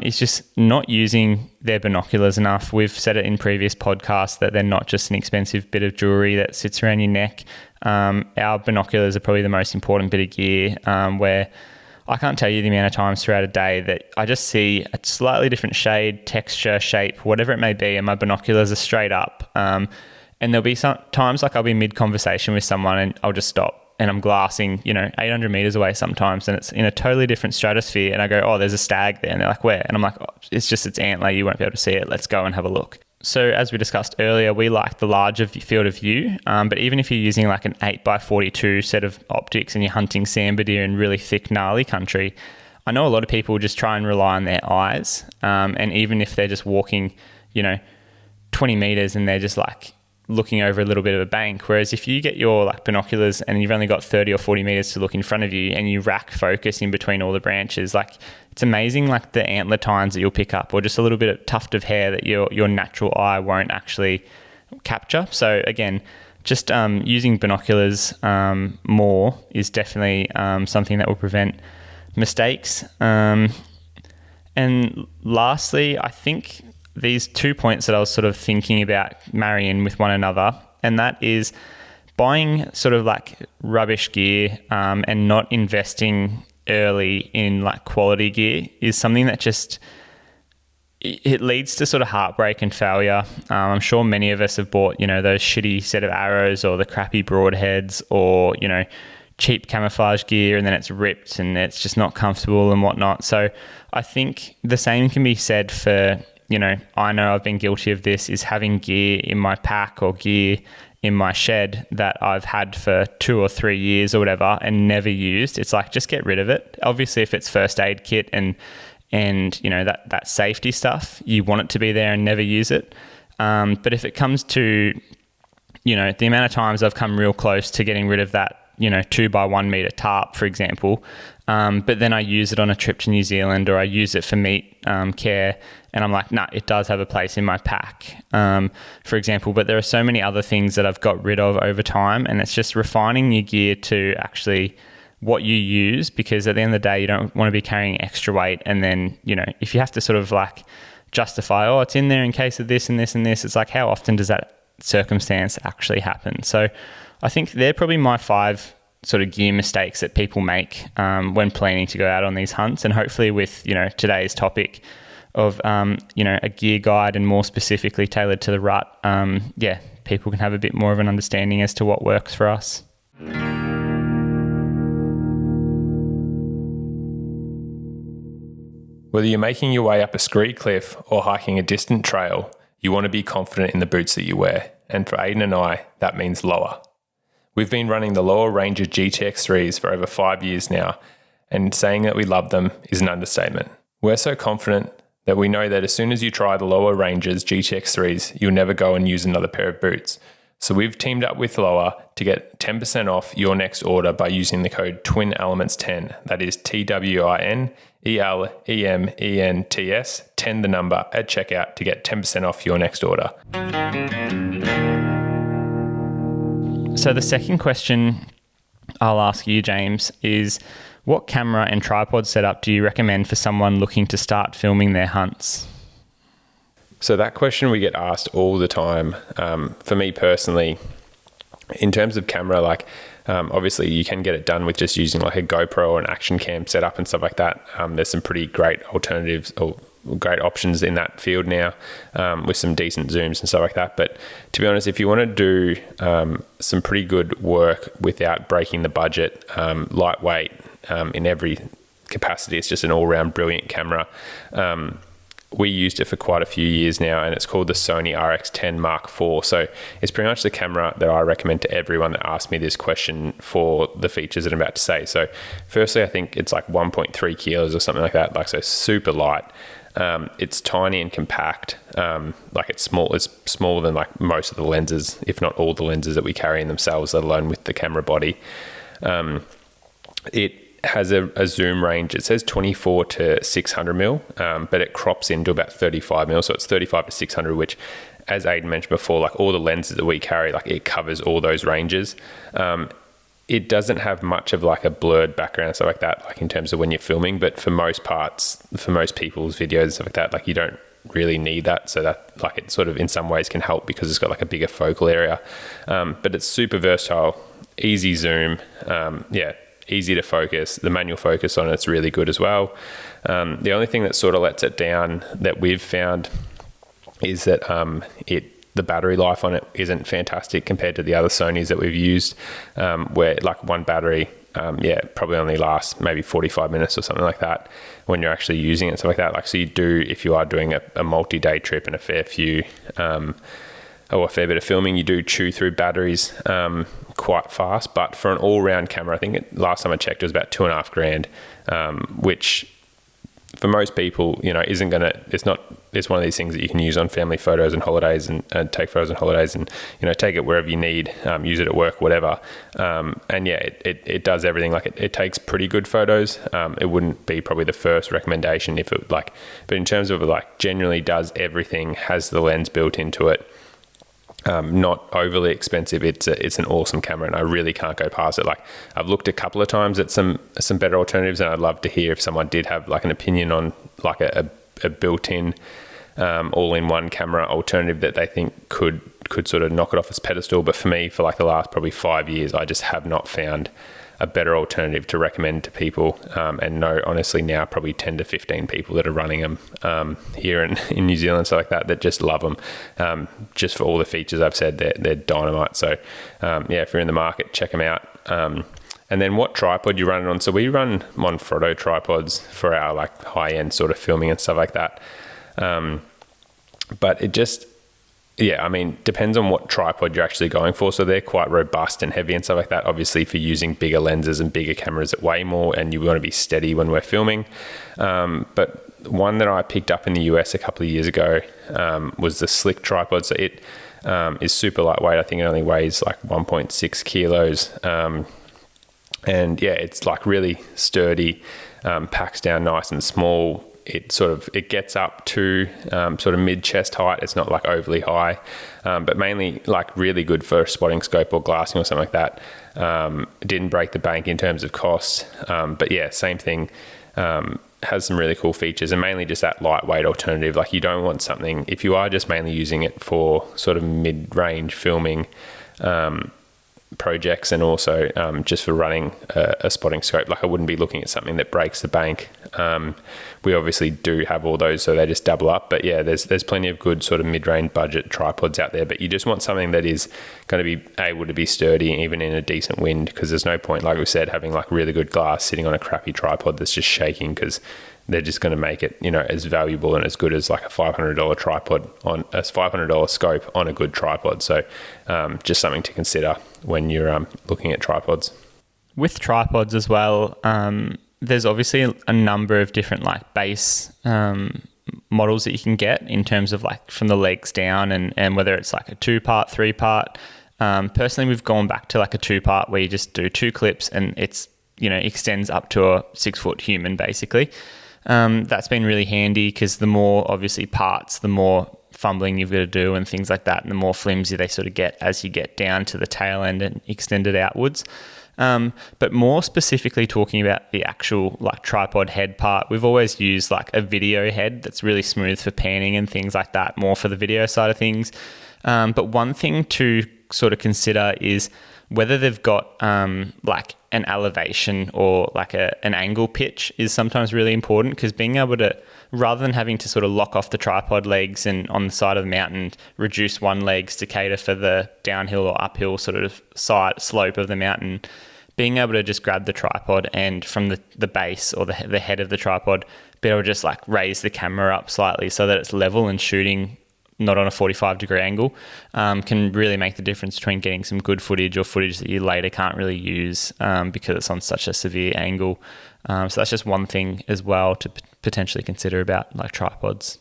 is just not using their binoculars enough. We've said it in previous podcasts that they're not just an expensive bit of jewelry that sits around your neck. Our binoculars are probably the most important bit of gear, where I can't tell you the amount of times throughout a day that I just see a slightly different shade, texture, shape, whatever it may be, and my binoculars are straight up. And there'll be some times I'll be mid-conversation with someone and I'll just stop. And I'm glassing, 800 meters away sometimes, and it's in a totally different stratosphere. And I go, oh, there's a stag there. And they're like, where? And I'm like, oh, it's just its antler. You won't be able to see it. Let's go and have a look. So as we discussed earlier, we like the larger field of view. But even if you're using like an 8x42 set of optics and you're hunting sambar deer in really thick, gnarly country, I know a lot of people just try and rely on their eyes. And even if they're just walking, 20 meters and they're just like looking over a little bit of a bank. Whereas if you get your like binoculars and you've only got 30 or 40 meters to look in front of you and you rack focus in between all the branches, like it's amazing like the antler tines that you'll pick up, or just a little bit of tuft of hair that your natural eye won't actually capture. So again, just using binoculars more is definitely something that will prevent mistakes. And lastly, I think these 2 points that I was sort of thinking about marrying with one another, and that is buying sort of like rubbish gear and not investing early in like quality gear is something that just, it leads to sort of heartbreak and failure. I'm sure many of us have bought, those shitty set of arrows or the crappy broadheads or, cheap camouflage gear, and then it's ripped and it's just not comfortable and whatnot. So I think the same can be said for, I know I've been guilty of this, is having gear in my pack or gear in my shed that I've had for 2 or 3 years or whatever and never used. It's like, just get rid of it. Obviously, if it's first aid kit and that safety stuff, you want it to be there and never use it. But if it comes to, the amount of times I've come real close to getting rid of that, 2 by 1 meter tarp, for example, but then I use it on a trip to New Zealand or I use it for meat care, and I'm like, nah, it does have a place in my pack, for example. But there are so many other things that I've got rid of over time, and it's just refining your gear to actually what you use, because at the end of the day, you don't want to be carrying extra weight. And then, if you have to sort of like justify, oh, it's in there in case of this and this and this, it's like, how often does that circumstance actually happen? So I think they're probably my 5 sort of gear mistakes that people make when planning to go out on these hunts. And hopefully with, today's topic of, a gear guide and more specifically tailored to the rut, people can have a bit more of an understanding as to what works for us. Whether you're making your way up a scree cliff or hiking a distant trail, you want to be confident in the boots that you wear. And for Ayden and I, that means lower. We've been running the Lower Ranger GTX3s for over 5 years now, and saying that we love them is an understatement. We're so confident that we know that as soon as you try the Lower Ranger's GTX3s, you'll never go and use another pair of boots. So we've teamed up with Lower to get 10% off your next order by using the code TWINELEMENTS10. That is TWINELEMENTS, 10 the number, at checkout to get 10% off your next order. So the second question I'll ask you, James, is what camera and tripod setup do you recommend for someone looking to start filming their hunts? So that question we get asked all the time. For me personally, in terms of camera, obviously you can get it done with just using like a GoPro or an action cam setup and stuff like that. There's some pretty great alternatives or great options in that field now, with some decent zooms and stuff like that. But to be honest, if you want to do some pretty good work without breaking the budget, lightweight in every capacity, it's just an all-round brilliant camera. We used it for quite a few years now, and it's called the Sony RX10 Mark IV. So it's pretty much the camera that I recommend to everyone that asks me this question for the features that I'm about to say. So firstly, I think it's like 1.3 kilos or something like that, so super light. It's tiny and compact. It's small. It's smaller than like most of the lenses, if not all the lenses that we carry in themselves, let alone with the camera body. It has a zoom range. It says 24 to 600 mil, but it crops into about 35 mil. So it's 35 to 600, which, as Ayden mentioned before, like all the lenses that we carry, like it covers all those ranges. It doesn't have much of like a blurred background and stuff like that, like in terms of when you're filming, but for most parts, for most people's videos and stuff like that, like you don't really need that. So that like it sort of in some ways can help because it's got like a bigger focal area. But it's super versatile, easy zoom, easy to focus. The manual focus on it's really good as well. The only thing that sort of lets it down that we've found is that the battery life on it isn't fantastic compared to the other Sonys that we've used, where like one battery probably only lasts maybe 45 minutes or something like that when you're actually using it, stuff like that. Like, so you do, if you are doing a multi-day trip and a fair bit of filming, you do chew through batteries quite fast. But for an all-round camera, I think last time I checked it was about $2,500, which for most people, it's one of these things that you can use on family photos and holidays and take photos and holidays and, take it wherever you need, use it at work, whatever. And yeah, it does everything. Like it takes pretty good photos. It wouldn't be probably the first recommendation but in terms of generally does everything, has the lens built into it. Not overly expensive. It's an awesome camera, and I really can't go past it. Like I've looked a couple of times at some better alternatives, and I'd love to hear if someone did have an opinion on a built-in all-in-one camera alternative that they think could sort of knock it off its pedestal. But for me, for the last probably 5 years, I just have not found a better alternative to recommend to people, and know honestly now probably 10 to 15 people that are running them here in New Zealand, so that just love them, just for all the features I've said. They're dynamite. So if you're in the market, check them out. And then what tripod you run it on? So we run Manfrotto tripods for our high-end sort of filming and stuff like that, but it just depends on what tripod you're actually going for. So they're quite robust and heavy and stuff like that. Obviously, for using bigger lenses and bigger cameras, it weigh more, and you want to be steady when we're filming. But one that I picked up in the US a couple of years ago was the Slick tripod. So it is super lightweight. I think it only weighs 1.6 kilos. And yeah, it's really sturdy, packs down nice and small. It gets up to sort of mid chest height. It's not overly high, but mainly really good for spotting scope or glassing or something like that. Didn't break the bank in terms of cost, but yeah, same thing. Has some really cool features, and mainly just that lightweight alternative. You don't want something, if you are just mainly using it for sort of mid-range filming projects, and also just for running a spotting scope, I wouldn't be looking at something that breaks the bank. We obviously do have all those, so they just double up. But yeah, there's plenty of good sort of mid-range budget tripods out there, but you just want something that is going to be able to be sturdy even in a decent wind, because there's no point, like we said, having really good glass sitting on a crappy tripod that's just shaking, because they're just going to make it, as valuable and as good as a $500 tripod on a $500 scope on a good tripod. So just something to consider when you're looking at tripods. With tripods as well, there's obviously a number of different base models that you can get in terms of from the legs down, and whether it's a 2-part, 3-part. Personally, we've gone back to a 2-part where you just do 2 clips, and it's extends up to a 6-foot human basically. That's been really handy, because the more obviously parts, the more fumbling you've got to do and things like that, and the more flimsy they sort of get as you get down to the tail end and extend it outwards. But more specifically talking about the actual tripod head part, we've always used a video head that's really smooth for panning and things like that, more for the video side of things. But one thing to sort of consider is whether they've got an elevation or an angle pitch is sometimes really important, because being able to, rather than having to sort of lock off the tripod legs and on the side of the mountain, reduce one legs to cater for the downhill or uphill sort of side slope of the mountain, being able to just grab the tripod and from the base or the head of the tripod, be able to just raise the camera up slightly so that it's level and shooting not on a 45-degree angle, can really make the difference between getting some good footage or footage that you later can't really use because it's on such a severe angle. So that's just one thing as well to potentially consider about tripods.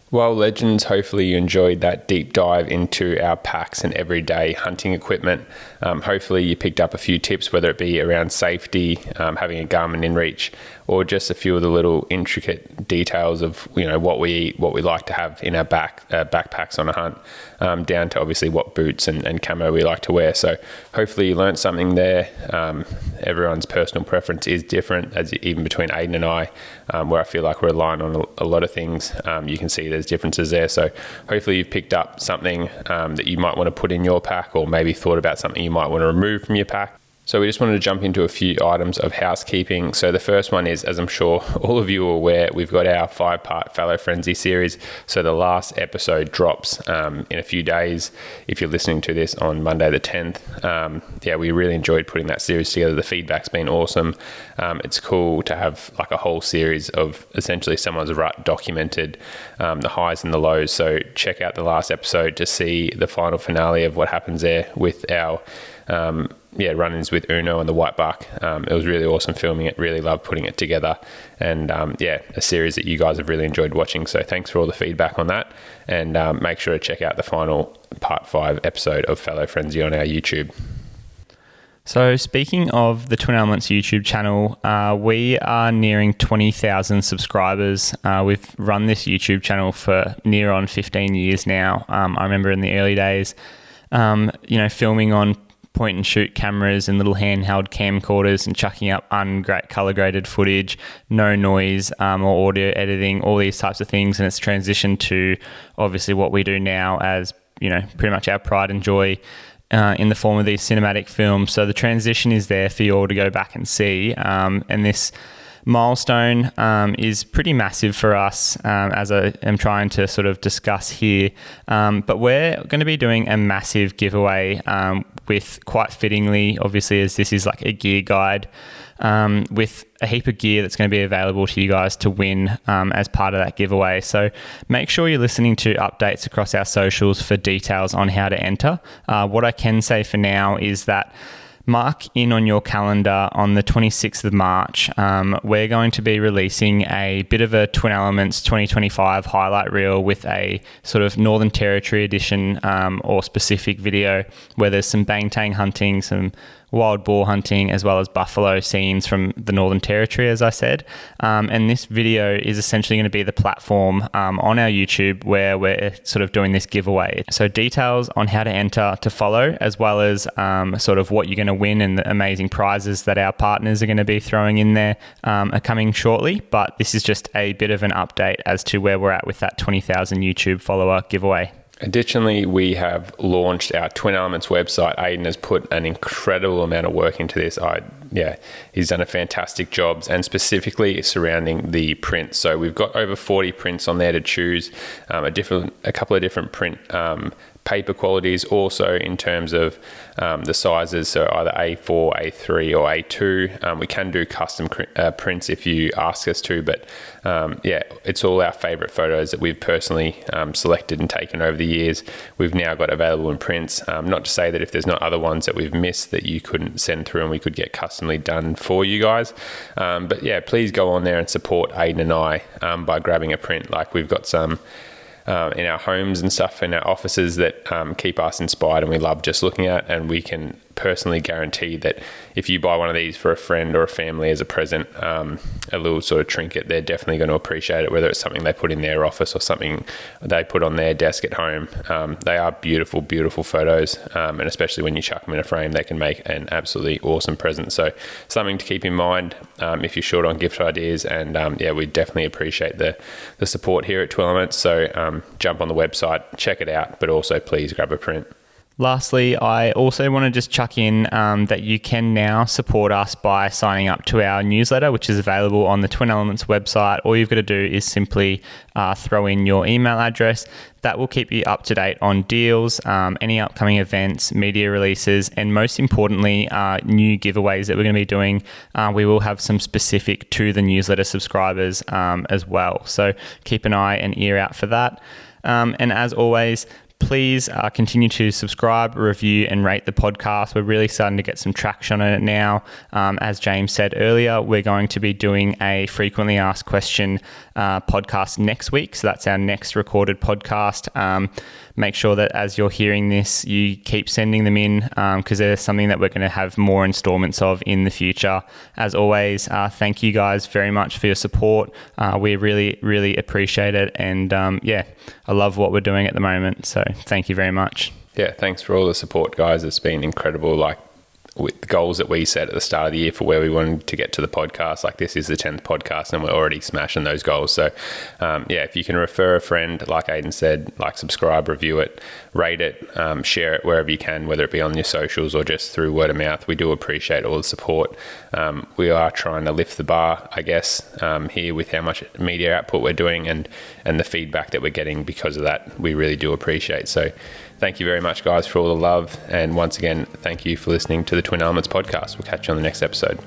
Well, legends, hopefully you enjoyed that deep dive into our packs and everyday hunting equipment. Hopefully you picked up a few tips, whether it be around safety, having a Garmin inReach, or just a few of the little intricate details of what we eat, what we like to have in our backpacks on a hunt, down to obviously what boots and camo we like to wear. So hopefully you learned something there. Everyone's personal preference is different, as even between Ayden and I, where I feel like we're aligned on a lot of things. You can see there's differences there. So hopefully you've picked up something that you might want to put in your pack, or maybe thought about something you might want to remove from your pack. So we just wanted to jump into a few items of housekeeping. So the first one is, as I'm sure all of you are aware, we've got our 5-part Fallow Frenzy series. So the last episode drops in a few days. If you're listening to this on Monday the 10th, we really enjoyed putting that series together. The feedback's been awesome. It's cool to have a whole series of essentially someone's rut documented, the highs and the lows. So check out the last episode to see the final finale of what happens there with our run-ins with Uno and the white buck. It was really awesome filming it. Really loved putting it together, and a series that you guys have really enjoyed watching. So thanks for all the feedback on that, and make sure to check out the final part 5 episode of Fallow Frenzy on our YouTube. So speaking of the Twin Elements YouTube channel, we are nearing 20,000 subscribers. We've run this YouTube channel for near on 15 years now. I remember in the early days, filming on point and shoot cameras and little handheld camcorders and chucking up color graded footage, no noise or audio editing, all these types of things. And it's transitioned to obviously what we do now as, pretty much our pride and joy in the form of these cinematic films. So the transition is there for you all to go back and see. And this milestone is pretty massive for us, as I am trying to sort of discuss here. But we're going to be doing a massive giveaway with, quite fittingly, obviously, as this is like a gear guide, with a heap of gear that's going to be available to you guys to win as part of that giveaway. So make sure you're listening to updates across our socials for details on how to enter. What I can say for now is that mark in on your calendar on the 26th of March. We're going to be releasing a bit of a Twin Elements 2025 highlight reel with a sort of Northern Territory edition or specific video where there's some bangtang hunting, some wild boar hunting, as well as buffalo scenes from the Northern Territory, as I said. And this video is essentially going to be the platform on our YouTube where we're sort of doing this giveaway. So details on how to enter to follow, as well as sort of what you're going to win and the amazing prizes that our partners are going to be throwing in there are coming shortly. But this is just a bit of an update as to where we're at with that 20,000 YouTube follower giveaway. Additionally, we have launched our Twin Elements website. Ayden has put an incredible amount of work into this. He's done a fantastic job, and specifically surrounding the prints. So we've got over 40 prints on there to choose, a couple of different print paper qualities, also in terms of the sizes, so either A4, A3 or A2. We can do custom prints if you ask us to, but it's all our favorite photos that we've personally selected and taken over the years. We've now got available in prints, not to say that if there's not other ones that we've missed that you couldn't send through and we could get customly done for you guys. Please go on there and support Ayden and I by grabbing a print. Like, we've got some in our homes and stuff, in our offices, that keep us inspired and we love just looking at, and we can personally guarantee that if you buy one of these for a friend or a family as a present, a little sort of trinket, they're definitely going to appreciate it, whether it's something they put in their office or something they put on their desk at home. They are beautiful, beautiful photos, and especially when you chuck them in a frame, they can make an absolutely awesome present. So something to keep in mind if you're short on gift ideas, and we definitely appreciate the support here at Twin Elements. So jump on the website, check it out, but also please grab a print. Lastly, I also want to just chuck in that you can now support us by signing up to our newsletter, which is available on the Twin Elements website. All you've got to do is simply throw in your email address. That will keep you up to date on deals, any upcoming events, media releases, and most importantly, new giveaways that we're going to be doing. We will have some specific to the newsletter subscribers as well. So keep an eye and ear out for that. And as always, please continue to subscribe, review, and rate the podcast. We're really starting to get some traction on it now. As James said earlier, we're going to be doing a frequently asked question podcast next week. So that's our next recorded podcast. Make sure that as you're hearing this, you keep sending them in because there's something that we're going to have more installments of in the future. As always, thank you guys very much for your support. We really, really appreciate it. And I love what we're doing at the moment. So thank you very much. Yeah, thanks for all the support, guys. It's been incredible. Like, with the goals that we set at the start of the year for where we wanted to get to the podcast, like this is the 10th podcast and we're already smashing those goals. So if you can refer a friend, like Ayden said, like, subscribe, review it, rate it, share it wherever you can, whether it be on your socials or just through word of mouth. We do appreciate all the support. We are trying to lift the bar, I guess, here with how much media output we're doing and the feedback that we're getting because of that. We really do appreciate. So thank you very much, guys, for all the love. And once again, thank you for listening to the Twin Elements podcast. We'll catch you on the next episode.